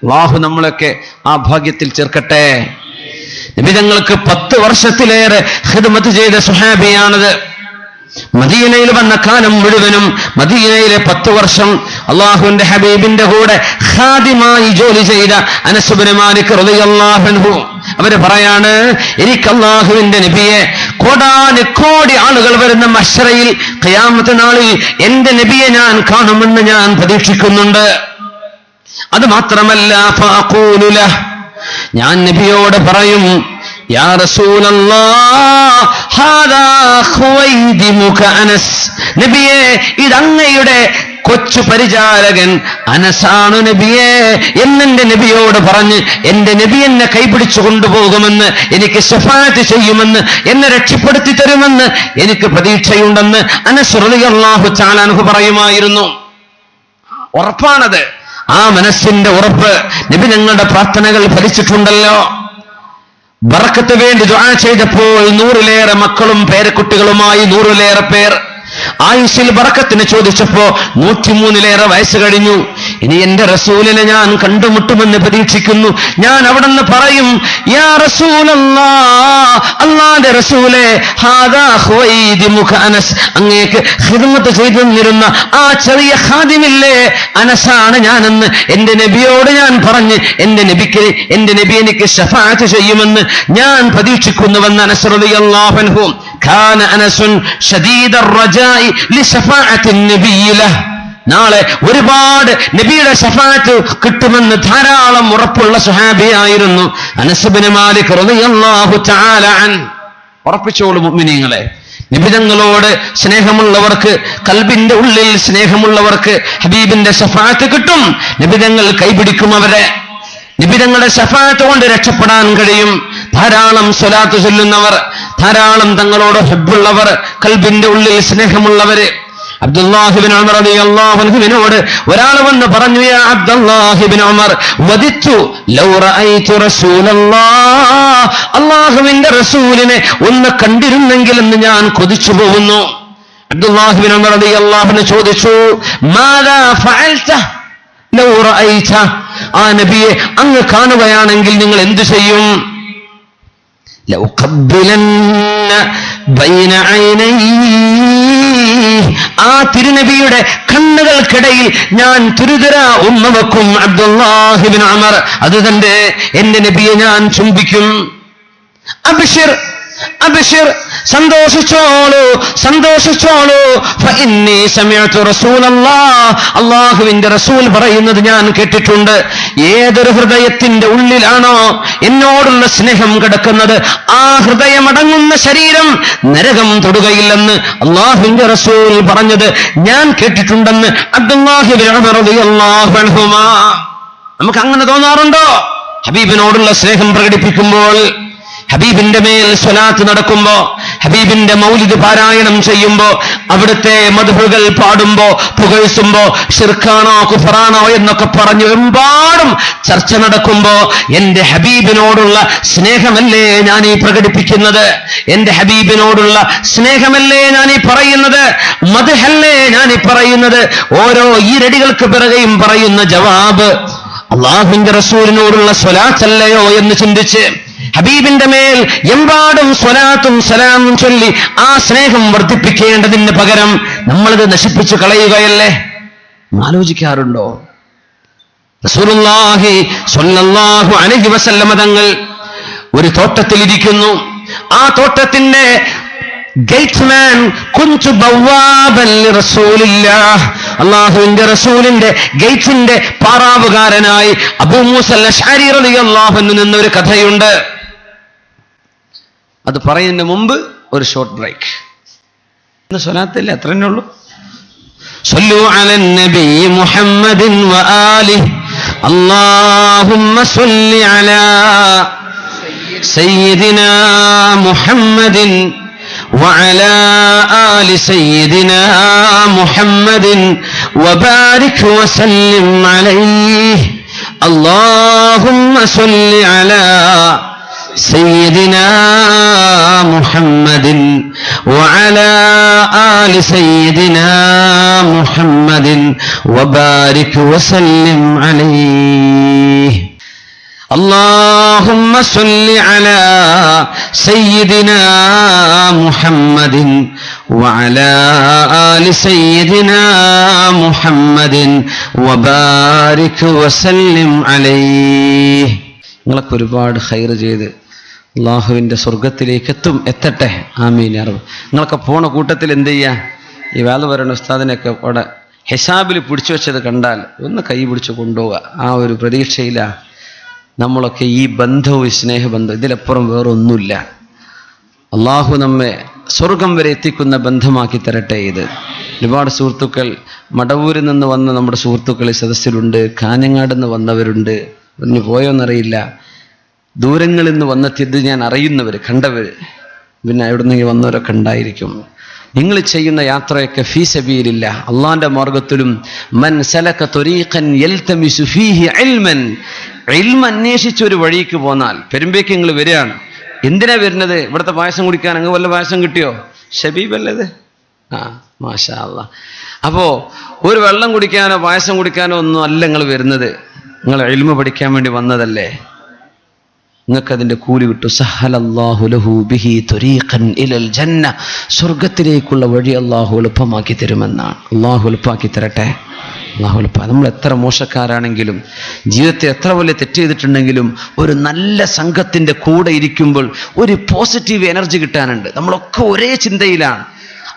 അല്ലാഹു നമ്മളൊക്കെ ആ ഭാഗ്യത്തിൽ ചേർക്കട്ടെ. നബി തങ്ങൾക്ക് 10 വർഷത്തിലേറെ ഖിദ്മത്ത് ചെയ്ത സ്വഹാബിയാണത്. മദീനയിൽ വന്ന കാലം മുഴുവനും, മദീനയിലെ 10 വർഷം അള്ളാഹുവിന്റെ ഹബീബിന്റെ കൂടെ ഖാദിമായി ജോലി ചെയ്ത അനസ് ഇബ്നു മാലിക് റളിയല്ലാഹു അൻഹു അവര് പറയാണ്, എനിക്ക് അള്ളാഹുവിന്റെ നബിയെ കോടാനുകോടി ആളുകൾ വരുന്ന മഹ്ശറയിൽ ഖിയാമത്ത് നാളിൽ എന്റെ നബിയെ ഞാൻ കാണുമെന്ന് ഞാൻ പ്രതീക്ഷിക്കുന്നുണ്ട്. അത് മാത്രമല്ല, ഫഅഖൂലു ലഹ്, ഞാൻ നബിയോട് പറയും, യാ റസൂലല്ലാഹ് ഹാദാ ഖുവൈദിമുക അനസ്, നബിയെ ഇതങ്ങയുടെ കൊച്ചു പരിചാരകൻ അനസാണു നബിയെ എന്നെന്റെ നബിയോട് പറഞ്ഞ് എന്റെ നബി എന്നെ കൈപിടിച്ചു കൊണ്ടുപോകുമെന്ന്, എനിക്ക് ശഫാഅത്ത് ചെയ്യുമെന്ന്, എന്നെ രക്ഷപ്പെടുത്തി തരുമെന്ന് എനിക്ക് പ്രതീക്ഷയുണ്ടെന്ന് അനസ് റളിയല്ലാഹു തആല അൻഹു പറയുമായിരുന്നു. ഉറപ്പാണത്. ആ മനസ്സിന്റെ ഉറപ്പ് നബി ഞങ്ങളുടെ പ്രാർത്ഥനകൾ ഫലിച്ചിട്ടുണ്ടല്ലോ. ബറക്കത്ത് വേണ്ടി ദുആ ചെയ്തപ്പോൾ 100-ലേറെ മക്കളും പേരക്കുട്ടികളുമായി 100-ലേറെ പേർ. ആയുസ്സിൽ ബറക്കത്തിന് ചോദിച്ചപ്പോ 103-ലേറെ വയസ്സ് കഴിഞ്ഞു. ഇനി എന്റെ റസൂലിനെ ഞാൻ കണ്ടുമുട്ടുമെന്ന് പ്രതീക്ഷിക്കുന്നു. ഞാൻ അവിടെന്ന് പറയും, യാ റസൂലല്ലാഹ്, അല്ലാഹുവിന്റെ റസൂലേ, ഹാദാ ഖുവൈദിമുക അനസ്, അങ്ങേക്ക് ഖിദ്മത്ത് ചെയ്തിരുന്ന ആ ചെറിയ ഖാദിമില്ലേ, അനസാണ് ഞാനെന്ന് എന്റെ നബിയോട് ഞാൻ പറഞ്ഞ് എന്റെ നബി എനിക്ക് ശഫാഅത്ത് ചെയ്യുമെന്ന് ഞാൻ പ്രതീക്ഷിക്കുന്നുവെന്ന് അനസ് റളിയല്ലാഹു അൻഹു. കാന അനസുൻ ശദീദർ റജാഇ ലിശഫാഅത്തി നബിയ്യി ലഹ്, നാളെ ഒരുപാട് നബിയുടെ ശഫാഅത്ത് കിട്ടുമെന്ന് ധാരാളം ഉറപ്പുള്ള സ്വഹാബിയായിരുന്നു അനസ് ഇബ്നു മാലിക് റളിയല്ലാഹു തആല അൻഹു. ഉറപ്പിച്ചോളൂ മുഅ്മിനീങ്ങളെ, നബിതങ്ങളോട് സ്നേഹമുള്ളവർക്ക്, കൽബിന്റെ ഉള്ളിൽ സ്നേഹമുള്ളവർക്ക് ഹബീബിന്റെ ശഫാഅത്ത് കിട്ടും. നബിതങ്ങൾ കൈപിടിക്കും അവരെ. നബിതങ്ങളുടെ ശഫാഅത്ത് കൊണ്ട് രക്ഷപ്പെടാൻ കഴിയും. ധാരാളം സ്വലാത്ത് ചൊല്ലുന്നവർ, ധാരാളം തങ്ങളോട് ഹബ്ബുള്ളവർ, കൽബിന്റെ ഉള്ളിൽ സ്നേഹമുള്ളവര്. അബ്ദുല്ലാഹി ഇബ്നു ഉമർ റളിയല്ലാഹു അൻഹുവിനോട് ഒരാൾ വന്ന് പറഞ്ഞു, യാ അബ്ദുല്ലാഹി ഇബ്നു ഉമർ, വദിത്തു ലൗ റഅയ്തു റസൂലല്ലാഹ്, അല്ലാഹുവിന്റെ റസൂലിനെ ഒന്ന് കണ്ടിരുന്നെങ്കിൽ എന്ന് ഞാൻ കൊതിച്ചു പോകുന്നു. അബ്ദുല്ലാഹി ഇബ്നു ഉമർ റളിയല്ലാഹു അൻഹു ചോദിച്ചു, മാദാ ഫഅൽത ലൗ റഅയ്ത, ആ നബിയെ അങ്ങ് കാണുകയാണെങ്കിൽ നിങ്ങൾ എന്തു ചെയ്യും? ലൗഖബ്ബിലന്ന ബൈന ഐനൈഹി, ആ തിരുനബിയുടെ കണ്ണുകൾക്കിടയിൽ ഞാൻ തുരുതുര ഉമ്മ വെക്കും. അബ്ദുല്ലാഹി ഇബ്നു ഉമർ, അത് തന്നെ എന്റെ നബിയെ ഞാൻ ചുംബിക്കും. അബ്ശിർ അബ്ശിർ, സന്തോഷിച്ചോളൂ, സന്തോഷിച്ചോളൂ. ഫഇന്നി സമിഅതു റസൂലല്ലാഹ്, അല്ലാഹുവിന്റെ റസൂൽ പറയുന്നത് ഞാൻ കേട്ടിട്ടുണ്ട്. ഏതൊരു ഹൃദയത്തിന്റെ ഉള്ളിലാണോ എന്നോടുള്ള സ്നേഹം കിടക്കുന്നത്, ആ ഹൃദയമടങ്ങുന്ന ശരീരം നരകം തൊടുകയില്ലെന്ന് അല്ലാഹുവിന്റെ റസൂൽ പറഞ്ഞത് ഞാൻ കേട്ടിട്ടുണ്ടെന്ന് അബ്ദുല്ലാഹി ഇബ്നു ഉമർ റളിയല്ലാഹു അൻഹുമാ. നമുക്ക് അങ്ങനെ തോന്നാറുണ്ടോ? ഹബീബിനോടുള്ള സ്നേഹം പ്രകടിപ്പിക്കുമ്പോൾ, ഹബീബിന്റെ മേൽ സ്വലാത്ത് നടക്കുമ്പോ, ഹബീബിന്റെ മൗലിദ് പാരായണം ചെയ്യുമ്പോ, അവിടുത്തെ മദ്ഹുകൾ പാടുമ്പോ, പുകഴ്ത്തുമ്പോ, ശിർക്കാണോ കുഫറാണോ എന്നൊക്കെ പറഞ്ഞു എമ്പാടും ചർച്ച നടക്കുമ്പോ, എന്റെ ഹബീബിനോടുള്ള സ്നേഹമല്ലേ ഞാൻ ഈ പ്രകടിപ്പിക്കുന്നത്? എന്റെ ഹബീബിനോടുള്ള സ്നേഹമല്ലേ ഞാൻ ഈ പറയുന്നത്? മദ്ഹല്ലേ ഞാൻ ഈ പറയുന്നത്? ഓരോ ഈരടികൾക്ക് പിറകെയും പറയുന്ന ജവാബ് അല്ലാഹുവിന്റെ റസൂലിനോടുള്ള സ്വലാത്തല്ലയോ എന്ന് ചിന്തിച്ച് ഹബീബിന്റെ മേൽ എമ്പാടും സ്വലാത്തും സലാമും ചൊല്ലി ആ സ്നേഹം വർദ്ധിപ്പിക്കേണ്ടതിന് പകരം നമ്മളിത് നശിപ്പിച്ചു കളയുകയല്ലേ? ആലോചിക്കാറുണ്ടോ? റസൂലുള്ളാഹി സ്വല്ലല്ലാഹു അലൈഹി വസല്ലമ തങ്ങൾ ഒരു തോട്ടത്തിലിരിക്കുന്നു. ആ തോട്ടത്തിന്റെ ഗേറ്റ്മാൻ കുഞ്ചു ബവ്വാബൻ ലിറസൂലില്ലാഹ്, അല്ലാഹുവിന്റെ റസൂലിന്റെ ഗേറ്റിന്റെ പാറാവുകാരനായി അബൂ മൂസ അശ്അരി റളിയല്ലാഹു അൻഹു നിന്നൊരു കഥയുണ്ട്. അത് പറയുന്നതിന് മുമ്പ് ഒരു ഷോർട്ട് ബ്രേക്ക്. ഇന്ന് സ്വലാത്തല്ലേ, അത്ര തന്നെ ഉള്ളൂ. സ്വല്ലു അലൻ നബി മുഹമ്മദിൻ വആലിഹി അല്ലാഹുമ്മ സ്വല്ലി അലാ സയ്യിദിനാ മുഹമ്മദിൻ وعلى آل سيدنا محمد وبارك وسلم عليه اللهم صل على سيدنا محمد وعلى آل سيدنا محمد وبارك وسلم عليه اللهم صل على سيدنا محمد وعلى آل سيدنا محمد وبارك وسلم عليه. നിങ്ങളൊക്കെ ഒരുപാട് ഖൈർ ചെയ്ത് അള്ളാഹുവിൻ്റെ സ്വർഗത്തിലേക്ക് എത്തട്ടെ. ആമീൻ യാ റബ്ബ്. നിങ്ങളൊക്കെ പോണ കൂട്ടത്തിൽ എന്ത് ചെയ്യുക? ഈ വേല പറയുന്ന ഉസ്താദിനെയൊക്കെ അവിടെ ഹിസാബിൽ പിടിച്ചു വെച്ചത് കണ്ടാൽ ഒന്ന് കൈ പിടിച്ച് കൊണ്ടുപോവുക. ആ ഒരു പ്രതീക്ഷയിലാണ് നമ്മളൊക്കെ. ഈ ബന്ധവും സ്നേഹബന്ധവും, ഇതിലപ്പുറം വേറൊന്നുമില്ല. അള്ളാഹു നമ്മെ സ്വർഗം വരെ എത്തിക്കുന്ന ബന്ധമാക്കി തരട്ടെ. ഇത് ഒരുപാട് സുഹൃത്തുക്കൾ മടവൂരിൽ നിന്ന് വന്ന നമ്മുടെ സുഹൃത്തുക്കൾ ഈ സദസ്സിലുണ്ട്, കാഞ്ഞങ്ങാട് നിന്ന് വന്നവരുണ്ട്, ഒന്ന് പോയോന്നറിയില്ല. ദൂരങ്ങളിൽ നിന്ന് വന്നെത്തിയത് ഞാൻ അറിയുന്നവർ, കണ്ടവർ, പിന്നെ എവിടെ നിന്ന് വന്നവരൊക്കെ ഉണ്ടായിരിക്കും. നിങ്ങൾ ചെയ്യുന്ന യാത്രയൊക്കെ ഫീ സബീലില്ലാഹ്, അള്ളാന്റെ മാർഗത്തിലും. മൻ സലക ത്വരീഖൻ യൽതമിസു ഫീഹി ഇൽമൻ, ഇൽമ അന്വേഷിച്ച് ഒരു വഴിക്ക് പോന്നാൽ. പെരുമ്പേക്ക് നിങ്ങൾ വരികയാണ്, എന്തിനാ വരുന്നത്? ഇവിടുത്തെ പായസം കുടിക്കാൻ. അങ്ങ് വല്ല പായസം കിട്ടിയോ? ഷബീബല്ലത്? ആ മാഷാ അല്ലാഹ്. അപ്പോ ഒരു വെള്ളം കുടിക്കാനോ പായസം കുടിക്കാനോ ഒന്നും അല്ല നിങ്ങൾ വരുന്നത്. നിങ്ങൾ ഇൽമ പഠിക്കാൻ വേണ്ടി വന്നതല്ലേ? നിങ്ങൾക്കതിൻ്റെ കൂലി കിട്ടും. സഹലല്ലാഹു ലഹു ബിഹി ത്വരീഖൻ ഇലൽ ജന്ന, സ്വർഗത്തിലേക്കുള്ള വഴി അള്ളാഹു എളുപ്പമാക്കി തരുമെന്നാണ്. അള്ളാഹു എളുപ്പമാക്കി തരട്ടെ. അള്ളാഹു എളുപ്പ. നമ്മൾ എത്ര മോശക്കാരാണെങ്കിലും, ജീവിതത്തിൽ എത്ര വലിയ തെറ്റ് ചെയ്തിട്ടുണ്ടെങ്കിലും, ഒരു നല്ല സംഘത്തിൻ്റെ കൂടെ ഇരിക്കുമ്പോൾ ഒരു പോസിറ്റീവ് എനർജി കിട്ടാനുണ്ട്. നമ്മളൊക്കെ ഒരേ ചിന്തയിലാണ്,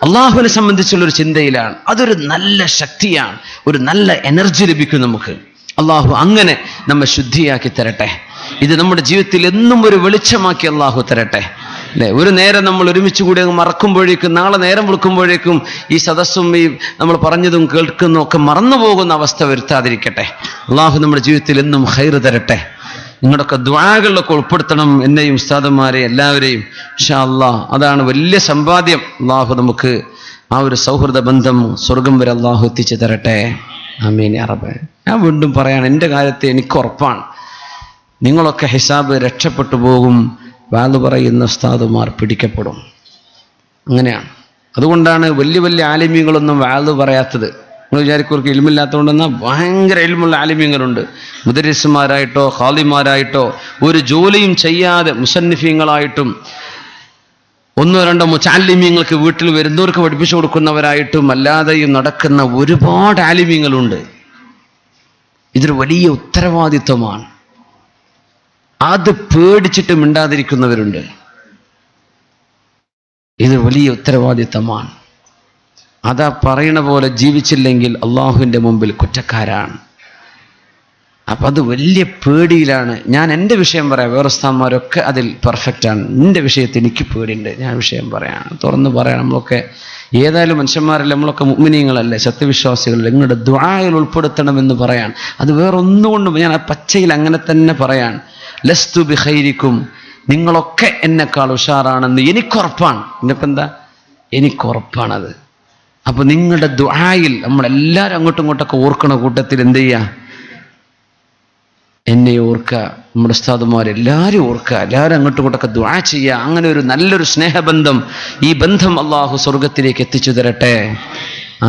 അള്ളാഹുവിനെ സംബന്ധിച്ചുള്ളൊരു ചിന്തയിലാണ്. അതൊരു നല്ല ശക്തിയാണ്, ഒരു നല്ല എനർജി ലഭിക്കും നമുക്ക്. അള്ളാഹു അങ്ങനെ നമ്മെ ശുദ്ധിയാക്കി തരട്ടെ. ഇത് നമ്മുടെ ജീവിതത്തിൽ എന്നും ഒരു വെളിച്ചമാക്കി അള്ളാഹു തരട്ടെ. അല്ലെ, ഒരു നേരം നമ്മൾ ഒരുമിച്ച് കൂടി അങ്ങ് മറക്കുമ്പോഴേക്കും, നാളെ നേരം വിളിക്കുമ്പോഴേക്കും ഈ സദസ്സും ഈ നമ്മൾ പറഞ്ഞതും കേൾക്കുന്നതും ഒക്കെ മറന്നു പോകുന്ന അവസ്ഥ വരുത്താതിരിക്കട്ടെ. അള്ളാഹു നമ്മുടെ ജീവിതത്തിൽ എന്നും ഖൈർ തരട്ടെ. നിങ്ങളുടെയൊക്കെ ദുആകളിലൊക്കെ ഉൾപ്പെടുത്തണം എന്നെയും ഉസ്താദന്മാരെയും എല്ലാവരെയും ഇൻഷാ അല്ലാഹ്. അതാണ് വലിയ സമ്പാദ്യം. അള്ളാഹു നമുക്ക് ആ ഒരു സൗഹൃദ ബന്ധം സ്വർഗം വരെ അള്ളാഹു എത്തിച്ചു തരട്ടെ. ആമീൻ യാ റബ്ബ്. ഞാൻ വീണ്ടും പറയാണ്, എൻ്റെ കാര്യത്തെ എനിക്ക് ഉറപ്പാണ്, നിങ്ങളൊക്കെ ഹിസാബ് രക്ഷപ്പെട്ടു പോകും. വാല് പറയുന്ന ഉസ്താദുമാർ പിടിക്കപ്പെടും. അങ്ങനെയാണ്. അതുകൊണ്ടാണ് വലിയ വലിയ ആലിമീങ്ങളൊന്നും വാല് പറയാത്തത്. നിങ്ങൾ വിചാരിക്കവർക്ക് ഇൽമില്ലാത്തതുകൊണ്ടെന്നാൽ ഭയങ്കര ഇൽമുള്ള ആലിമീങ്ങളുണ്ട്. മുദരിസുമാരായിട്ടോ ഖാദിമാരായിട്ടോ ഒരു ജോലിയും ചെയ്യാതെ മുസന്നിഫീങ്ങളായിട്ടും ഒന്നോ രണ്ടോ മുതഅല്ലിമീങ്ങൾക്ക് വീട്ടിൽ വരുന്നവർക്ക് പഠിപ്പിച്ചു കൊടുക്കുന്നവരായിട്ടും അല്ലാതെയും നടക്കുന്ന ഒരുപാട് ആലിമീങ്ങളുണ്ട്. ഇതൊരു വലിയ ഉത്തരവാദിത്വമാണ്. അത് പേടിച്ചിട്ട് മിണ്ടാതിരിക്കുന്നവരുണ്ട്. ഇത് വലിയ ഉത്തരവാദിത്തമാണ്. അതാ പറയണ പോലെ ജീവിച്ചില്ലെങ്കിൽ അള്ളാഹുവിൻ്റെ മുമ്പിൽ കുറ്റക്കാരാണ്. അപ്പം അത് വലിയ പേടിയിലാണ്. ഞാൻ എൻ്റെ വിഷയം പറയാം, വേറെ ഉസ്താദ്മാരൊക്കെ അതിൽ പെർഫെക്റ്റാണ്. എൻ്റെ വിഷയത്തിൽ എനിക്ക് പേടിയുണ്ട്, ഞാൻ വിഷയം പറയാം, തുറന്ന് പറയാം. നമ്മളൊക്കെ ഏതായാലും മനുഷ്യന്മാരല്ല, നമ്മളൊക്കെ മുഅ്മിനീങ്ങളല്ലേ, സത്യവിശ്വാസികളല്ലേ, നിങ്ങളുടെ ദുആയിൽ ഉൾപ്പെടുത്തണമെന്ന് പറയാൻ. അത് വേറൊന്നുകൊണ്ടും ഞാൻ ആ പച്ചയിൽ അങ്ങനെ തന്നെ പറയാൻ. ലസ്തു ബിഖൈരിക്കും, നിങ്ങളൊക്കെ എന്നെക്കാൾ ഉഷാറാണെന്ന് എനിക്കുറപ്പാണ്. എന്നിപ്പം എന്താ, എനിക്കുറപ്പാണത്. അപ്പോൾ നിങ്ങളുടെ ദുആയിൽ നമ്മളെല്ലാവരും അങ്ങോട്ടും ഇങ്ങോട്ടൊക്കെ ഓർക്കണ കൂട്ടത്തിൽ എന്ത് ചെയ്യുക, എന്നെ ഓർക്കുക, നമ്മുടെ ഉസ്താദുമാരെല്ലാവരും ഓർക്കുക, എല്ലാവരും അങ്ങോട്ടും ഇങ്ങോട്ടൊക്കെ ദുആ ചെയ്യുക. അങ്ങനെ ഒരു നല്ലൊരു സ്നേഹബന്ധം, ഈ ബന്ധം അള്ളാഹു സ്വർഗത്തിലേക്ക് എത്തിച്ചു തരട്ടെ.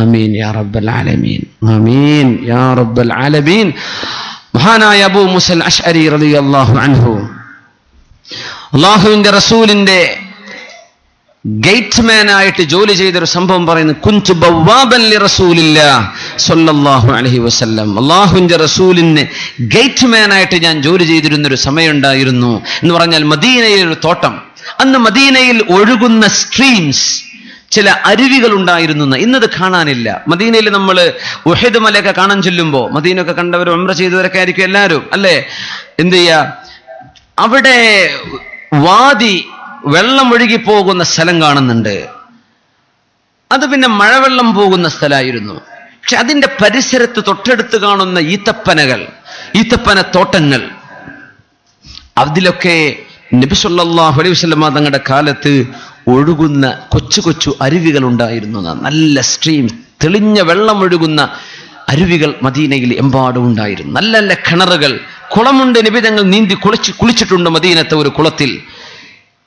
ആമീൻ യാ റബ്ബൽ ആലമീൻ, ആമീൻ യാ റബ്ബൽ ആലമീൻ. മഹാനായ അബൂ മൂസൽ അശ്അരി റളിയല്ലാഹു അൻഹു അള്ളാഹുവിൻ്റെ റസൂലിൻ്റെ ഗേറ്റ്മാൻ ആയിട്ട് ജോലി ചെയ്തൊരു സംഭവം പറയുന്നു. കുന്തു ബവ്വാബൻ ലിറസൂലില്ലാഹ് സ്വല്ലല്ലാഹു അലൈഹി വസല്ലം, അള്ളാഹുവിൻ്റെ റസൂലിന് ഗേറ്റ്മാൻ ആയിട്ട് ഞാൻ ജോലി ചെയ്തിരുന്നൊരു സമയമുണ്ടായിരുന്നു. എന്ന് പറഞ്ഞാൽ മദീനയിൽ ഒരു തോട്ടം, അന്ന് മദീനയിൽ ഒഴുകുന്ന സ്ട്രീംസ്, ചില അരുവികൾ ഉണ്ടായിരുന്നു. ഇന്നത് കാണാനില്ല. മദീനയിൽ നമ്മൾ ഉഹദ് മലയൊക്കെ കാണാൻ ചെല്ലുമ്പോൾ, മദീനയൊക്കെ കണ്ടവർ ഉംറ ചെയ്തവരൊക്കെ ആയിരിക്കും എല്ലാവരും അല്ലേ, എന്ത് ചെയ്യുക, അവിടെ വാദി, വെള്ളം ഒഴുകി പോകുന്ന സ്ഥലം കാണുന്നുണ്ട്. അത് പിന്നെ മഴവെള്ളം പോകുന്ന സ്ഥലമായിരുന്നു. പക്ഷെ അതിൻ്റെ പരിസരത്ത് തൊട്ടടുത്ത് കാണുന്ന ഈത്തപ്പന തോട്ടങ്ങൾ, അതിലൊക്കെ നബി സല്ലല്ലാഹു അലൈഹി വസല്ലം തങ്ങളുടെ കാലത്ത് ഒഴുകുന്ന കൊച്ചു കൊച്ചു അരുവികൾ ഉണ്ടായിരുന്നു. നല്ല സ്ട്രീം, തെളിഞ്ഞ വെള്ളം ഒഴുകുന്ന അരുവികൾ മദീനയിൽ എമ്പാടും ഉണ്ടായിരുന്നു. നല്ല നല്ല കിണറുകൾ, കുളമുണ്ട്. നബി തങ്ങൾ നീന്തി കുളിച്ചിട്ടുണ്ട് മദീനത്തെ ഒരു കുളത്തിൽ.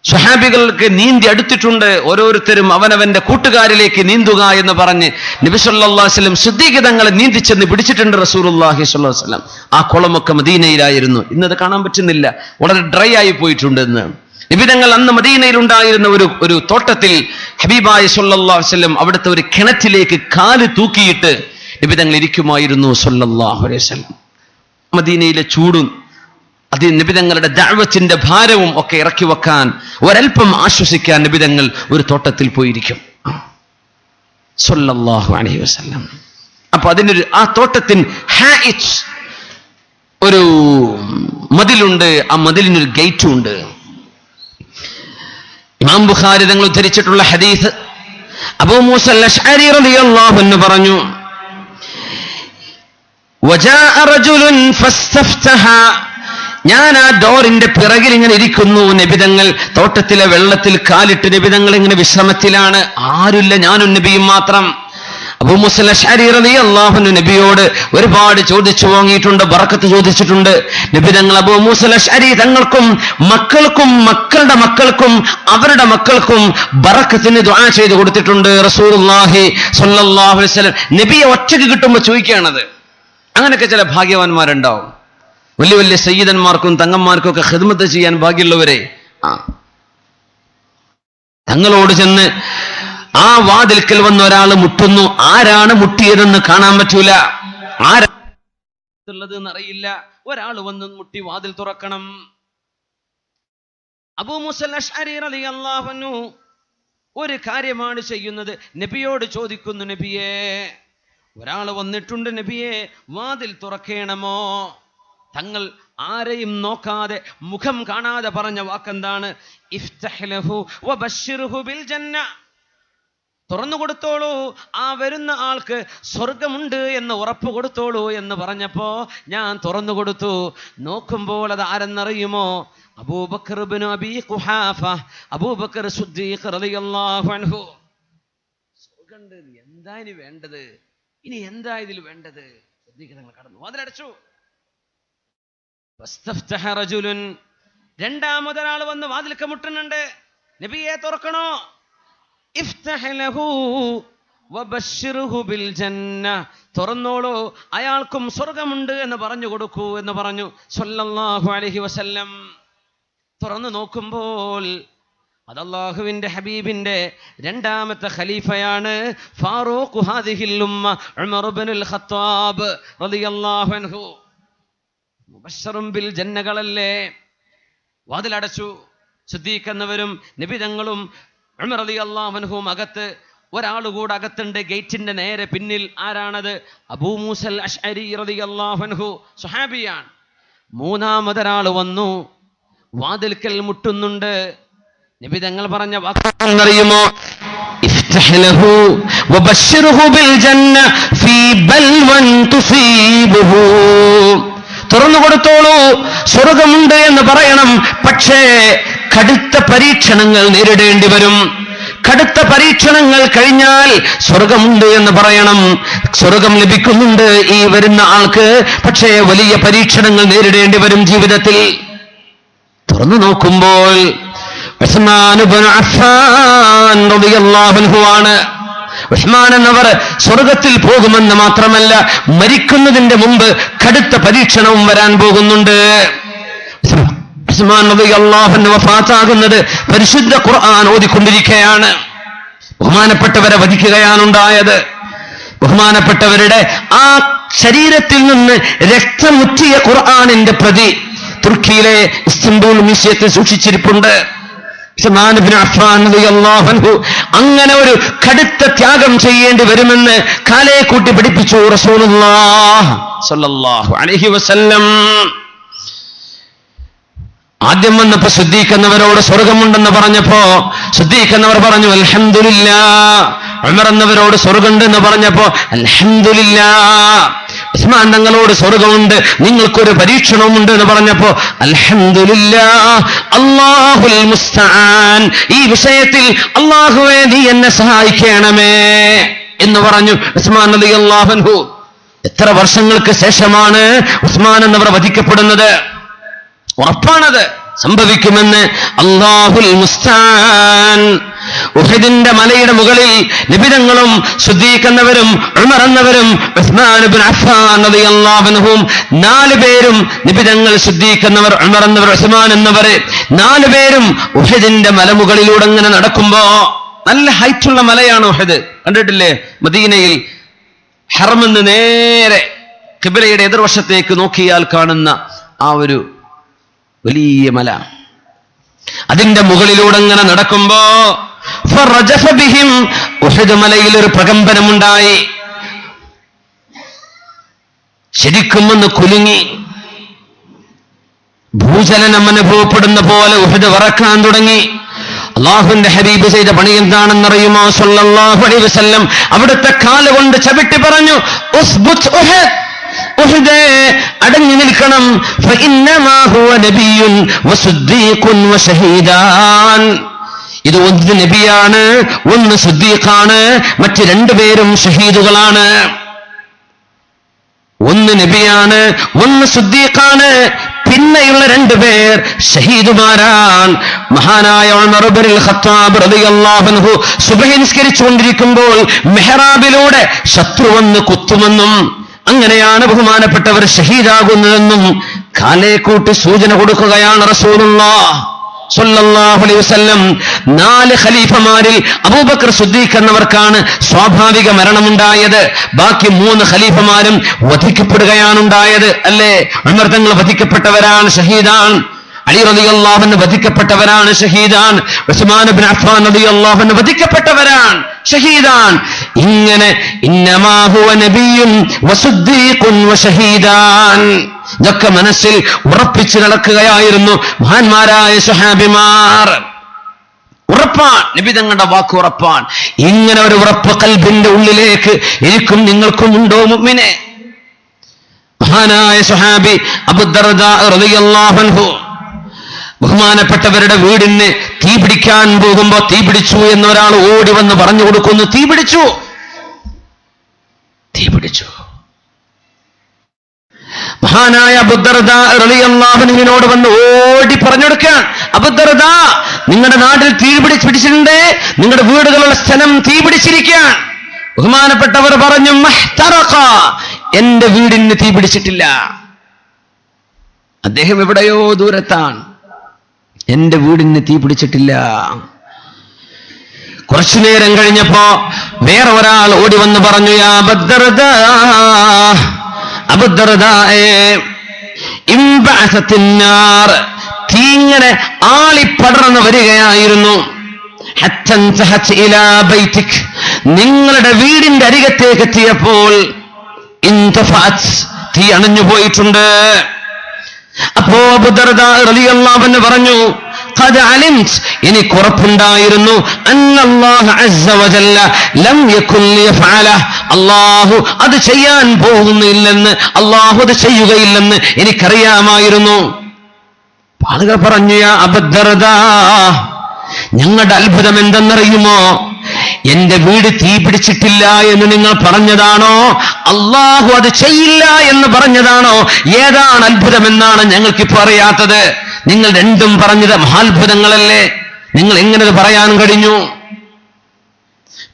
സ്വഹാബികൾക്ക് നീന്തി അടുത്തിട്ടുണ്ട്. ഓരോരുത്തരും അവനവന്റെ കൂട്ടുകാരിലേക്ക് നീന്തുക എന്ന് പറഞ്ഞ് നബി സല്ലല്ലാഹു അലൈഹി വസല്ലം സിദ്ദീഖ് തങ്ങളെ നീന്തിച്ചെന്ന് പിടിച്ചിട്ടുണ്ട് റസൂലുള്ളാഹി സ്വല്ലല്ലാഹു അലൈഹി വസല്ലം. ആ കുളമൊക്കെ മദീനയിലായിരുന്നു. ഇന്നത് കാണാൻ പറ്റുന്നില്ല, വളരെ ഡ്രൈ ആയി പോയിട്ടുണ്ട് എന്ന്. നബി തങ്ങൾ അന്ന് മദീനയിൽ ഉണ്ടായിരുന്ന ഒരു തോട്ടത്തിൽ ഹബീബായി സ്വല്ലല്ലാഹു അലൈഹി വസല്ലം അവിടുത്തെ ഒരു കിണറ്റിലേക്ക് കാല് തൂക്കിയിട്ട് നബി തങ്ങൾ ഇരിക്കുമായിരുന്നു സ്വല്ലല്ലാഹു അലൈഹി വസല്ലം. മദീനയിലെ ചൂടും അത് നബിതങ്ങളുടെ ദഅവത്തിന്റെ ഭാരവും ഒക്കെ ഇറക്കി വെക്കാൻ, ഒരൽപ്പം ആശ്വസിക്കാൻ നബിതങ്ങൾ ഒരു തോട്ടത്തിൽ പോയിരിക്കും സ്വല്ലല്ലാഹു അലൈഹി വസല്ലം. അപ്പൊ അതിനൊരു, ആ തോട്ടത്തിന് ഹായിച്ച്, ഒരു മതിലുണ്ട്. ആ മതിലിനൊരു ഗേറ്റും ഉണ്ട്. ഇമാം ബുഖാരി തങ്ങൾ ഉദ്ധരിച്ചിട്ടുള്ള ഹദീസ്, അബൂ മൂസൽ അശ്അരി റളിയല്ലാഹു അൻഹു പറഞ്ഞു, വജാഅ റജുലുൻ ഫസ്തഫ്തഹ, ഞാൻ ആ ഡോറിന്റെ പിറകിൽ ഇങ്ങനെ ഇരിക്കുന്നു. നബിതങ്ങൾ തോട്ടത്തിലെ വെള്ളത്തിൽ കാലിട്ട് നബിതങ്ങൾ ഇങ്ങനെ വിശ്രമത്തിലാണ്. ആരുമില്ല, ഞാനും നബിയും മാത്രം. അബൂ മൂസൽ അശ്അരി റളിയല്ലാഹു അൻഹു നബിയോട് ഒരുപാട് ചോദിച്ചു വാങ്ങിയിട്ടുണ്ട്, ബറക്കത്ത് ചോദിച്ചിട്ടുണ്ട്. നബിതങ്ങൾ അബൂ മൂസൽ അശ്അരി തങ്ങൾക്കും മക്കൾക്കും മക്കളുടെ മക്കൾക്കും അവരുടെ മക്കൾക്കും ബറക്കത്തിന് ദുആ ചെയ്ത് കൊടുത്തിട്ടുണ്ട് റസൂലുള്ളാഹി സ്വല്ലല്ലാഹു അലൈഹി വസല്ലം. നബിയെ ഒറ്റയ്ക്ക് കിട്ടുമ്പോൾ ചോദിക്കുകയാണത്. അങ്ങനെയൊക്കെ ചില ഭാഗ്യവാന്മാരുണ്ടാവും. വലിയ വലിയ സയ്യിദന്മാർക്കും തങ്ങന്മാർക്കും ഒക്കെ ഖിദ്മത്ത് ചെയ്യാൻ ഭാഗ്യമുള്ളവരെ തങ്ങളോട് ചെന്ന് ആ വാതിൽക്കൽ വന്ന് ഒരാൾ മുട്ടുന്നു. ആരാണ് മുട്ടിയതെന്ന് കാണാൻ പറ്റൂല, ആരാളുള്ളത് എന്നറിയില്ല. ഒരാൾ വന്ന് മുട്ടി വാതിൽ തുറക്കണം. അബൂ മൂസൽ അശ്അരി റളിയല്ലാഹു അൻഹു ഒരു കാര്യമാണ് ചെയ്യുന്നത്. നബിയോട് ചോദിക്കുന്നു, നബിയേ, ഒരാൾ വന്നിട്ടുണ്ട് നബിയെ, വാതിൽ തുറക്കണമോ? തങ്ങൾ ആരെയും നോക്കാതെ, മുഖം കാണാതെ പറഞ്ഞ വാക്കെന്താണ്? ഇഫ്തഹ് ലഹു വബശ്ശിർഹു ബിൽ ജന്ന, തുറന്നു കൊടുത്തോളൂ, ആ വരുന്ന ആൾക്ക് സ്വർഗമുണ്ട് എന്ന് ഉറപ്പ് കൊടുത്തോളൂ എന്ന് പറഞ്ഞപ്പോ ഞാൻ തുറന്നു കൊടുത്തു. നോക്കുമ്പോൾ അത് ആരെന്നറിയുമോ? അബൂബക്കർ ഇബ്നു അബീ ഖുഹാഫ, അബൂബക്കർ സിദ്ദീഖ് റളിയല്ലാഹു അൻഹു. സ്വർഗമുണ്ട്, എന്താ ഇനി വേണ്ടത്? ഇനി എന്താ ഇതിൽ വേണ്ടത്? സിദ്ദീഖ് തങ്ങൾ കടന്നു, വാതിലടച്ചു. രണ്ടാമതൊരാൾ വന്ന് വാതിൽക്ക് മുട്ടുന്നുണ്ട്. നബിയെ തുറക്കണോ? ഇഫ്തഹ് ലഹു വബശ്ശിർഹു ബിൽ ജന്ന, തുറന്നോളൂ, അയാൾക്കും സ്വർഗമുണ്ട് എന്ന് പറഞ്ഞു കൊടുക്കൂ എന്ന് പറഞ്ഞു സ്വല്ലല്ലാഹു അലൈഹി വസല്ലം. തുറന്നു നോക്കുമ്പോൾ അത് അല്ലാഹുവിന്റെ ഹബീബിന്റെ രണ്ടാമത്തെ ഖലീഫയാണ്, ഫാറൂഖ് ഹാദിഹിൽ ഉമ്മ ഉമർ ഇബ്നുൽ ഖത്താബ് റളിയല്ലാഹു അൻഹു. മുബശ്ശറും ബിൽ ജന്നകളല്ലേ. വാതിലടച്ചു. സിദ്ദീഖ് എന്നവരും നബി തങ്ങളും ഉമർ റളിയല്ലാഹു അൻഹു അകത്ത്, ഒരാളുകൂടെ അകത്തുണ്ട്. ഗേറ്റിന്റെ നേരെ പിന്നിൽ ആരാണത്? അബൂ മൂസൽ അശ്അരി റളിയല്ലാഹു അൻഹു, സ്വഹാബിയാണ്. മൂന്നാമതൊരാൾ വന്നു, വാതിൽക്കൽ മുട്ടുന്നുണ്ട്. നബി തങ്ങൾ പറഞ്ഞ വാക്കറിയുമോ? ഇഫ്തഹ് ലഹു വബശ്ശിർഹു ബിൽ ജന്ന ഫീ ബൽവൻ തുസീബുഹു. തുറന്നു കൊടുത്തോളൂ, സ്വർഗമുണ്ട് എന്ന് പറയണം. പക്ഷേ കടുത്ത പരീക്ഷണങ്ങൾ നേരിടേണ്ടി വരും. കടുത്ത പരീക്ഷണങ്ങൾ കഴിഞ്ഞാൽ സ്വർഗമുണ്ട് എന്ന് പറയണം. സ്വർഗം ലഭിക്കുന്നുണ്ട് ഈ വരുന്ന ആൾക്ക്, പക്ഷേ വലിയ പരീക്ഷണങ്ങൾ നേരിടേണ്ടി വരും ജീവിതത്തിൽ. തുറന്നു നോക്കുമ്പോൾ ഉസ്മാൻ ഇബ്നു അഫ്ഫാൻ റളിയല്ലാഹു അൻഹു ആണ്. ഉസ്മാൻ എന്നവർ സ്വർഗത്തിൽ പോകുമെന്ന് മാത്രമല്ല, മരിക്കുന്നതിന്റെ മുമ്പ് കടുത്ത പരീക്ഷണവും വരാൻ പോകുന്നുണ്ട്. ഉസ്മാൻ റളിയല്ലാഹു അൻഹു വഫാത്താകുന്നത് പരിശുദ്ധ ഖുർആൻ ഓതിക്കൊണ്ടിരിക്കുകയാണ്. ബഹുമാനപ്പെട്ടവരെ വധിക്കുകയാണുണ്ടായത്. ബഹുമാനപ്പെട്ടവരുടെ ആ ശരീരത്തിൽ നിന്ന് രക്തമുറ്റിയ ഖുർആനിന്റെ പ്രതി തുർക്കിയിലെ ഇസ്തംബൂൾ മ്യൂസിയത്തിൽ സൂക്ഷിച്ചിരിപ്പുണ്ട്. ഉസ്മാൻ ഇബ്നു അഫ്ഫാൻ റളിയല്ലാഹു അൻഹു അങ്ങനെ ഒരു കടുത്ത ത്യാഗം ചെയ്യേണ്ടി വരുമെന്ന് കാലേ കൂട്ടി പഠിപ്പിച്ചു റസൂലുള്ളാഹി സ്വല്ലല്ലാഹു അലൈഹി വസല്ലം. ആദ്യം വന്നപ്പോ സിദ്ദീഖ് എന്നവരോട് സ്വർഗമുണ്ടെന്ന് പറഞ്ഞപ്പോ സിദ്ദീഖ് എന്നവർ പറഞ്ഞു അൽഹംദുലില്ലാഹ്. ഉമർ എന്നവരോട് സ്വർഗമുണ്ടെന്ന് പറഞ്ഞപ്പോ അൽഹംദുലില്ലാഹ്. ഉസ്മാൻ തങ്ങളോട് സ്വർഗമുണ്ട്, നിങ്ങൾക്കൊരു പരീക്ഷണമുണ്ട് എന്ന് പറഞ്ഞപ്പോ അൽഹംദുലില്ലാഹ്. അല്ലാഹുൽ മുസ്തആൻ, ഈ വിഷയത്തിൽ അല്ലാഹുവേ നീ എന്നെ സഹായിക്കണമേ എന്ന് പറഞ്ഞു ഉസ്മാൻ റളിയല്ലാഹു അൻഹു. എത്ര വർഷങ്ങൾക്ക് ശേഷമാണ് ഉസ്മാൻ എന്നവർ വധിക്കപ്പെടുന്നത്? ഉറപ്പാണത് സംഭവിക്കുമെന്ന്. അല്ലാഹുൽ മുസ്തആൻ. ഉഹദിന്റെ മലയുടെ മുകളിൽ നിബിതങ്ങളും സിദ്ദീഖ് എന്നവരും ഉമർ എന്നവരും ഉസ്മാൻ ഇബ്നു അഫ്ഫാൻ റളിയല്ലാഹു അൻഹും 4 പേരും, നിബിതങ്ങൾ, സിദ്ദീഖ് എന്നവർ, ഉമർ എന്നവർ, ഉസ്മാൻ എന്നവർ 4 പേരും ഉഹദിന്റെ മലമുകളിലൂടെ അങ്ങനെ നടക്കുമ്പോ, നല്ല ഹൈറ്റുള്ള മലയാണ് ഉഹദ്, കണ്ടിട്ടില്ലേ? മദീനയിൽ ഹറമിന്ന് നേരെ ഖിബ്ലയുടെ എതിർവശത്തേക്ക് നോക്കിയാൽ കാണുന്ന ആ ഒരു വലിയ മല. അതിന്റെ മുകളിലൂടെ അങ്ങനെ നടക്കുമ്പോ ഫറജഫ ബിഹിം, ഉഹദ് മലയിൽ ഒരു പ്രകമ്പനമുണ്ടായി. ശരിക്കും ഒന്ന് കുലുങ്ങി, ഭൂചലനം അനുഭവപ്പെടുന്ന പോലെ ഉഹദ് വിറക്കാൻ തുടങ്ങി. അല്ലാഹുവിന്റെ ഹബീബ് ചെയ്ത പണി എന്താണെന്നറിയുമോ? സ്വല്ലല്ലാഹു അലൈഹി വസല്ലം അവിടുത്തെ കാലുകൊണ്ട് ചവിട്ടി പറഞ്ഞു, ഉസ്ബുത് ഉഹദ്, ഉഹദേ അടങ്ങി നിൽക്കണം. ഫഇന്നമാ ഹുവ നബിയ്യുൻ വസിദ്ദീഖുൻ വശഹീദാൻ. ഇത് ഒന്ന് നബിയാണ്, ഒന്ന് സിദ്ദീഖാണ്, മറ്റ് 2 പേരും ഷഹീദുകളാണ്. ഒന്ന് നബിയാണ്, ഒന്ന് സിദ്ദീഖാണ്, പിന്നെയുള്ള 2 പേർ ഷഹീദുമാരാണ്. മഹാനായ ഉമർ ഇബ്നുൽ ഖത്താബ് റളിയല്ലാഹു അൻഹു സുബ്ഹി നിസ്കരിച്ചുകൊണ്ടിരിക്കുമ്പോൾ മെഹ്റാബിലൂടെ ശത്രു വന്ന് കുത്തുമെന്നും അങ്ങനെയാണ് ബഹുമാനപ്പെട്ടവർ ഷഹീദാകുന്നതെന്നും കാലേക്കൂട്ടി സൂചന കൊടുക്കുകയാണ് റസൂലുള്ളാഹി സ്വല്ലല്ലാഹു അലൈഹി വസല്ലം. 4 ഖലീഫമാരിൽ അബൂബക്കർ സിദ്ദീഖ് എന്നവർക്കാണ് സ്വാഭാവിക മരണമുണ്ടായത്. ബാക്കി 3 ഖലീഫമാരും വധിക്കപ്പെടുകയാണ് ഉണ്ടായത്. അല്ലേ? ഉമർ തങ്ങൾ വധിക്കപ്പെട്ടവരാണ്, ഷഹീദാൻ. അലി റളിയല്ലാഹു അൻഹു വധിക്കപ്പെട്ടവരാണ്, ഷഹീദാൻ. ഉസ്മാൻ ഇബ്നു അഫ്ഫാൻ റളിയല്ലാഹു അൻഹു വധിക്കപ്പെട്ടവരാണ്, ഷഹീദാൻ. ഇങ്ങനെ ഇന്നമാ ഹുവ നബിയ്യുൻ വസിദ്ദീഖുൻ വശഹീദാൻ, ഇതൊക്കെ മനസ്സിൽ ഉറപ്പിച്ചു നടക്കുകയായിരുന്നു മഹാന്മാരായ സ്വഹാബിമാർ. ഉറപ്പാൻ, നബി തങ്ങളുടെ വാക്ക് ഉറപ്പാൻ. ഇങ്ങനെ ഒരു ഉറപ്പ് ഖൽബിന്റെ ഉള്ളിലേക്ക് എനിക്കും നിങ്ങൾക്കും ഉണ്ടോ മുഅ്മിനെ? മഹാനായ സ്വഹാബി അബൂദർദാ റളിയല്ലാഹു അൻഹു ബഹുമാനപ്പെട്ടവരുടെ വീടിന് തീ പിടിക്കാൻ പോകുമ്പോ തീ പിടിച്ചു എന്നൊരാൾ ഓടി വന്ന് പറഞ്ഞു കൊടുക്കുന്നു. തീ പിടിച്ചു. മഹാനായ അബൂദർദാ റളിയല്ലാഹു അൻഹുവിനോട് വന്ന് ഓടി പറഞ്ഞു കൊടുക്കാൻ, അബൂദർദാ, നിങ്ങളുടെ നാട്ടിൽ തീ പിടിച്ചിട്ടുണ്ട്, നിങ്ങളുടെ വീടുകളുള്ള സ്ഥലം തീ പിടിച്ചിരിക്കാൻ. ബഹുമാനപ്പെട്ടവർ പറഞ്ഞു, മഹ്തറഖ, എന്റെ വീടിന് തീ പിടിച്ചിട്ടില്ല. അദ്ദേഹം എവിടെയോ ദൂരത്താണ്, എന്റെ വീടിന് തീ പിടിച്ചിട്ടില്ല. കുറച്ചു നേരം കഴിഞ്ഞപ്പോ വേറെ ഒരാൾ ഓടി വന്ന് പറഞ്ഞു, യാ അബൂദർദാ, അബൂദർദായെ, ഇൻബഅസത്തിന്നാർ, തീ ഇങ്ങനെ ആളിപ്പടർന്ന് വരികയായിരുന്നു. ഹത്താ ഇൻതഹത് ഇലാ ബൈതിക്, നിങ്ങളുടെ വീടിന്റെ അരികത്തേക്ക് എത്തിയപ്പോൾ ഇൻതഫഅത്, തീ അണഞ്ഞു പോയിട്ടുണ്ട്. അപ്പോ അബൂ ദർദാ റളിയല്ലാഹു അൻഹു പറഞ്ഞു, ഖദ് അലിംത്, എനിക്ക് ഉറപ്പുണ്ടായിരുന്നു, അന്നല്ലാഹു അസ്സ വജല്ല ലം യകുൻ ലിയഫഅല, അല്ലാഹു അത് ചെയ്യാൻ പോകുന്നില്ലെന്ന്, അല്ലാഹു അത് ചെയ്യുകയില്ലെന്ന് എനിക്കറിയാമായിരുന്നു. ആളുകൾ പറഞ്ഞു, യാ അബൂ ദർദാ, ഞങ്ങളുടെ അത്ഭുതം എന്തെന്നറിയുമോ? എന്റെ വീട് തീ പിടിച്ചിട്ടില്ല എന്ന് നിങ്ങൾ പറഞ്ഞതാണോ, അല്ലാഹു അത് ചെയ്യില്ല എന്ന് പറഞ്ഞതാണോ? ഏതാണ് അത്ഭുതമെന്നാണ് ഞങ്ങൾക്കിപ്പോ അറിയാത്തത്. നിങ്ങൾ രണ്ടും പറഞ്ഞത് മഹാത്ഭുതങ്ങളല്ലേ, നിങ്ങൾ എങ്ങനെ പറയാൻ കഴിഞ്ഞു?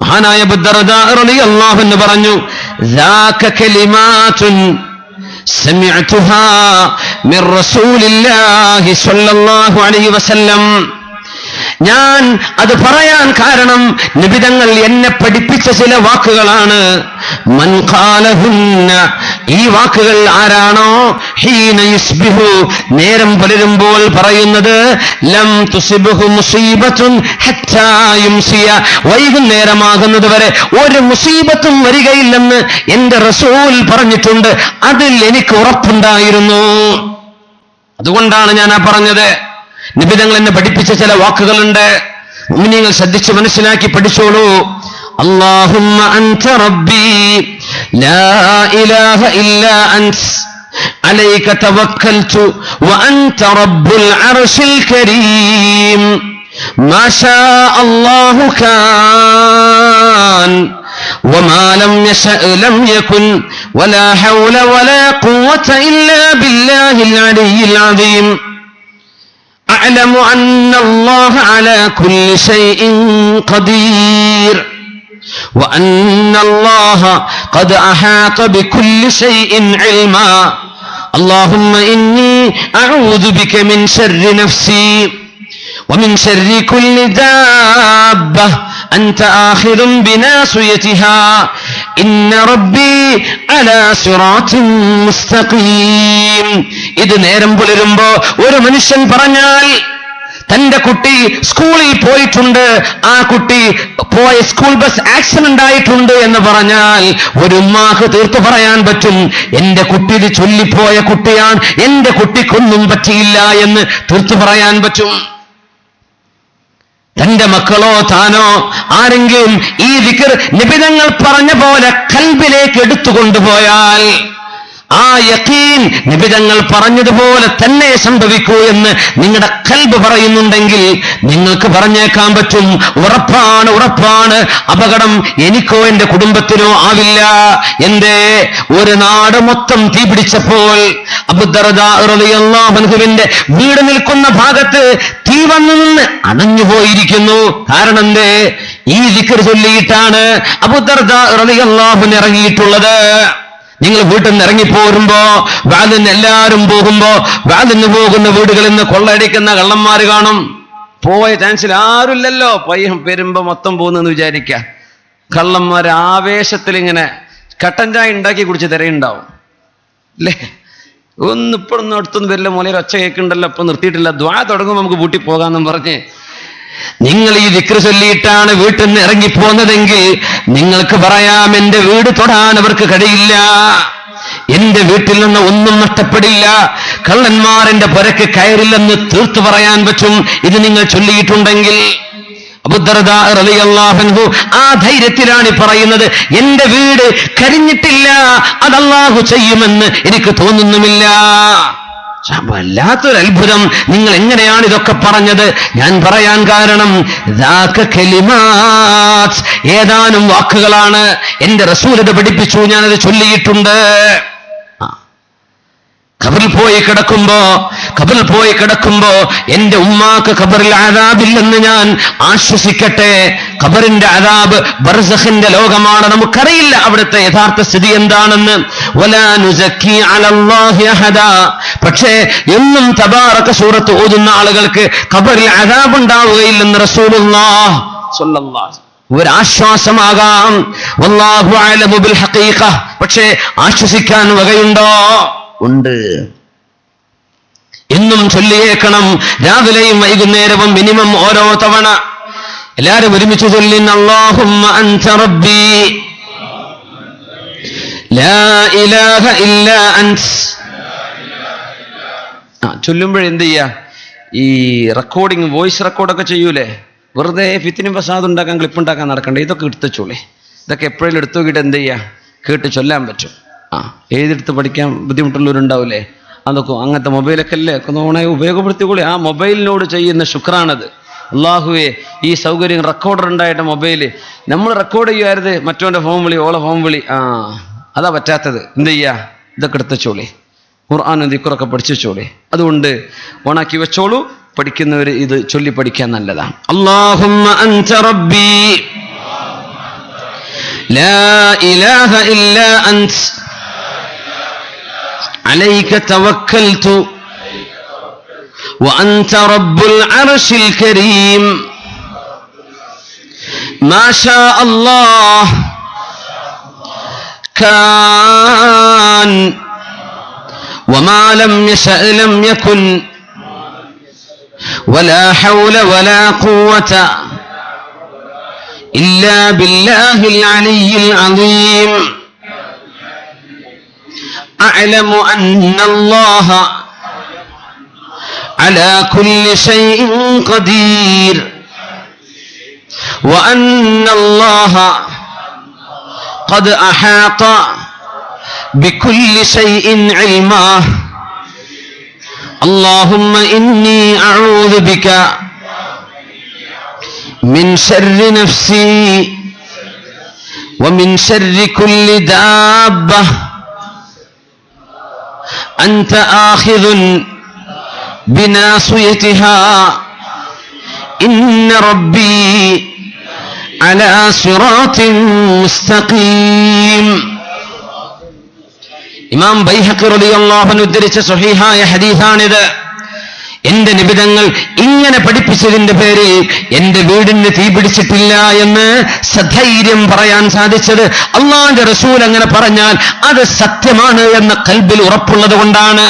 മഹാനായ അബൂ ദർദാ റളിയല്ലാഹു അൻഹു പറഞ്ഞു, ദാക കലിമാതുൻ സമിഅതുഹാ മിർ റസൂലില്ലാഹി സ്വല്ലല്ലാഹു അലൈഹി വസല്ലം, ഞാൻ അത് പറയാൻ കാരണം നബിതങ്ങൾ എന്നെ പഠിപ്പിച്ച ചില വാക്കുകളാണ്. മൻ ഖാലഹുന്ന, ഈ വാക്കുകൾ ആരാണോ ഹീന യുസ്ബിഹു, നേരം പുലരുമ്പോൾ പറയുന്നത്, ലം തുസിബഹു മുസീബത്തുൻ ഹത്താ യുംസിയ, വൈകുന്നേരമാകുന്നത് വരെ ഒരു മുസീബത്തും വരികയില്ലെന്ന് എന്റെ റസൂൽ പറഞ്ഞിട്ടുണ്ട്. അതിൽ എനിക്ക് ഉറപ്പുണ്ടായിരുന്നു. അതുകൊണ്ടാണ് ഞാൻ ആ പറഞ്ഞത്. നബിതങ്ങൾ എന്നെ പഠിപ്പിച്ച ചില വാക്കുകളുണ്ട്, മുഅ്മിനീങ്ങൾ ശ്രദ്ധിച്ച് മനസ്സിലാക്കി പഠിച്ചോളൂ. അല്ലാഹുമ്മ അൻത റബ്ബി ലാ ഇലാഹ ഇല്ലാ അൻത അലൈക തവക്കൽതു വഅൻത റബ്ബുൽ അർശിൽ കരീം മാ ശാ അല്ലാഹു കാൻ وما لم يشأ لم يكن ولا حول ولا قوة إلا بالله العلي العظيم أعلم أن الله على كل شيء قدير وأن الله قد أحاط بكل شيء علما اللهم إني أعوذ بك من شر نفسي ومن شر كل دابة أنت آخذ بناصيتها إن ربي على صراط مستقيم. ഇത് നേരം പുലരുമ്പോ ഒരു മനുഷ്യൻ പറഞ്ഞാൽ, തന്റെ കുട്ടി സ്കൂളിൽ പോയിട്ടുണ്ട്, ആ കുട്ടി പോയ സ്കൂൾ ബസ് ആക്സിഡന്റ് ആയിട്ടുണ്ട് എന്ന് പറഞ്ഞാൽ ഒരു ഉമ്മാക്ക് തീർത്തു പറയാൻ പറ്റും, എന്റെ കുട്ടി ഇത് ചൊല്ലിപ്പോയ കുട്ടിയാണ്, എന്റെ കുട്ടിക്കൊന്നും പറ്റിയില്ല എന്ന് തീർത്തു പറയാൻ പറ്റും. തന്റെ മക്കളോ താനോ ആരെങ്കിലും ഈ ദിക്ർ നബിതങ്ങൾ പറഞ്ഞ പോലെ ഖൽബിലേക്ക് എടുത്തുകൊണ്ടുപോയാൽ ആ യഖീൻ നബിതങ്ങൾ പറഞ്ഞതുപോലെ തന്നെ സംഭവിക്കൂ എന്ന് നിങ്ങളുടെ ഖൽബ് പറയുന്നുണ്ടെങ്കിൽ നിങ്ങൾക്ക് പറഞ്ഞേക്കാൻ പറ്റും, ഉറപ്പാണ് ഉറപ്പാണ്, അപകടം എനിക്കോ എന്റെ കുടുംബത്തിനോ ആവില്ല. എന്തേ? ഒരു നാട് മൊത്തം തീ പിടിച്ചപ്പോൾ അബൂ ദർദാ റളിയല്ലാഹു അൻഹുവിന്റെ വീട് നിൽക്കുന്ന ഭാഗത്ത് തീ വന്നു നിന്ന് അണഞ്ഞുപോയിരിക്കുന്നു. കാരണം എന്തേ? ഈ ദിക്ർ ചൊല്ലിയിട്ടാണ് അബൂ ദർദാ റളിയല്ലാഹു അൻഹു ഇറങ്ങിയിട്ടുള്ളത്. നിങ്ങൾ വീട്ടിൽ നിന്ന് ഇറങ്ങിപ്പോരുമ്പോ, വാലിന് എല്ലാവരും പോകുമ്പോ, വാലിന് പോകുന്ന വീടുകളിൽ നിന്ന് കൊള്ളയടിക്കുന്ന കള്ളന്മാര് കാണും. പോയ ചാൻസിൽ ആരുമില്ലല്ലോ, പയ്യം വരുമ്പോ മൊത്തം പോകുന്നെന്ന് വിചാരിക്ക. കള്ളന്മാര് ആവേശത്തിൽ ഇങ്ങനെ കട്ടൻ ചായ ഉണ്ടാക്കി കുടിച്ച് തിരയുണ്ടാവും അല്ലേ? ഇപ്പോഴൊന്നും അടുത്തൊന്നും വരില്ല, മോലയിൽ ഒച്ച കേൾക്കുന്നുണ്ടല്ലോ, ഇപ്പൊ നിർത്തിയിട്ടില്ല, ദ്വാ തുടങ്ങുമ്പോൾ നമുക്ക് വീട്ടിൽ പോകാമെന്നും പറഞ്ഞ് നിങ്ങൾ ഈ ദിക്ർ ചൊല്ലിയിട്ടാണ് വീട്ടിൽ നിന്ന് ഇറങ്ങിപ്പോന്നതെങ്കിൽ നിങ്ങൾക്ക് പറയാം, എന്റെ വീട് തൊടാൻ അവർക്ക് കഴിയില്ല, എന്റെ വീട്ടിൽ നിന്ന് ഒന്നും നഷ്ടപ്പെടില്ല, കള്ളന്മാർ എന്റെ പുരക്ക് കയറില്ലെന്ന് തീർത്തു പറയാൻ പറ്റും ഇത് നിങ്ങൾ ചൊല്ലിയിട്ടുണ്ടെങ്കിൽ. അബൂ ദർദാ റളിയല്ലാഹു അൻഹു ആ ധൈര്യത്തിലാണ് പറയുന്നത്, എന്റെ വീട് കരിഞ്ഞിട്ടില്ല, അത് അല്ലാഹു ചെയ്യുമെന്ന് എനിക്ക് തോന്നുന്നുമില്ല. വല്ലാത്തൊരു അത്ഭുതം. നിങ്ങൾ എങ്ങനെയാണ് ഇതൊക്കെ പറഞ്ഞത്? ഞാൻ പറയാൻ കാരണം ഏതാനും വാക്കുകളാണ്, എന്റെ റസൂൽ ഇത് പഠിപ്പിച്ചു, ഞാനത് ചൊല്ലിയിട്ടുണ്ട്. ഖബറിൽ പോയി കിടക്കുമ്പോ എന്റെ ഉമ്മാക്ക് ഖബറിൽ അദാബില്ലെന്ന് ഞാൻ ആശ്വസിക്കട്ടെ. ഖബറിന്റെ അദാബ് ബർസഖിന്റെ ലോകമാണ്, നമുക്കറിയില്ല അവിടുത്തെ യഥാർത്ഥ സ്ഥിതി എന്താണെന്ന്. വലാ നുസക്കി അലല്ലാഹി അഹദാ, പക്ഷേ എന്നും തബാറക സൂറത്ത് ഓതുന്ന ആളുകൾക്ക് ഖബറിൽ അദാബ് ഉണ്ടാവുകയില്ലെന്ന് റസൂലുള്ളാഹി സ്വല്ലല്ലാഹു അലൈഹി വസല്ലം ഒരാശ്വാസമാകാം. വല്ലാഹു അഅലമു ബിൽ ഹഖീഖ, പക്ഷേ ആശ്വസിക്കാൻ വകയുണ്ടോ? ഉണ്ട്. എന്നും ചൊല്ലിയേക്കണം, രാവിലെയും വൈകുന്നേരവും മിനിമം ഓരോ തവണ. എല്ലാരും ഒരുമിച്ച് ചൊല്ലിൻ അല്ലാഹുമ്മ അൻത റബ്ബി ലാ ഇലാഹ ഇല്ലാ അൻത. ചൊല്ലുമ്പോൾ എന്ത് ചെയ്യാ? ഈ റെക്കോർഡിങ്, വോയിസ് റെക്കോർഡൊക്കെ ചെയ്യൂലേ, വെറുതെ ഫിത്തിനും ഫസാദ് ഉണ്ടാക്കാൻ, ക്ലിപ്പ് ഉണ്ടാക്കാൻ നടക്കണ്ടേ, ഇതൊക്കെ എടുത്തോളേ. ഇതൊക്കെ എപ്പോഴും എടുത്തു നോക്കിയിട്ട് എന്ത് ചെയ്യുക, കേട്ട് ചൊല്ലാൻ പറ്റും. എഴുതിയെടുത്ത് പഠിക്കാൻ ബുദ്ധിമുട്ടുള്ളവരുണ്ടാവില്ലേ, അതൊക്കെ അങ്ങനത്തെ മൊബൈലൊക്കെ അല്ലേ നോണെ ഉപയോഗപ്പെടുത്തിക്കോളി. ആ മൊബൈലിനോട് ചെയ്യുന്ന ശുക്രാണത്. അള്ളാഹുവേ, ഈ സൗകര്യം റെക്കോർഡർ ഉണ്ടായിട്ട് മൊബൈല് നമ്മൾ റെക്കോർഡ് ചെയ്യുമായിരുന്നു, മറ്റോൻ്റെ ഫോൺ വിളി, ഓളെ ഫോൺ വിളി, അതാ പറ്റാത്തത്. എന്ത് ചെയ്യുക, ഇതൊക്കെ എടുത്തോളി. ഖുർആനും ദിക്റൊക്കെ പഠിച്ചോളി. അതുകൊണ്ട് ഓണാക്കി വെച്ചോളൂ. പഠിക്കുന്നവർ ഇത് ചൊല്ലി പഠിക്കാൻ നല്ലതാണ്. അല്ലാഹുമ്മ അൻത റബ്ബി ലാ ഇലാഹ ഇല്ലാ അൻത അലൈക തവക്കൽതു വഅൻത റബ്ബുൽ അർശിൽ കരീം മാ ശാ അല്ലാഹ് കാൻ وما لم يشأ لم يكن ولا حول ولا قوة إلا بالله العلي العظيم أعلم أن الله على كل شيء قدير وأن الله قد أحاط بكل شيء علما اللهم إني أعوذ بك من شر نفسي ومن شر كل دابة أنت آخذ بناصيتها إن ربي على صراط مستقيم. ഇമാം ബൈഹഖി റളിയല്ലാഹു അൻഹു ഉദ്ധരിച്ച സ്വഹീഹായ ഹദീസാണിത്. എന്റെ നിബിതങ്ങൾ ഇങ്ങനെ പഠിപ്പിച്ചതിന്റെ പേരിൽ എന്റെ വീടിന് തീ പിടിച്ചിട്ടില്ല എന്ന് സധൈര്യം പറയാൻ സാധിച്ചത് അല്ലാഹുവിന്റെ റസൂൽ അങ്ങനെ പറഞ്ഞാൽ അത് സത്യമാണ് എന്ന ഖൽബിൽ ഉറപ്പുള്ളത് കൊണ്ടാണ്.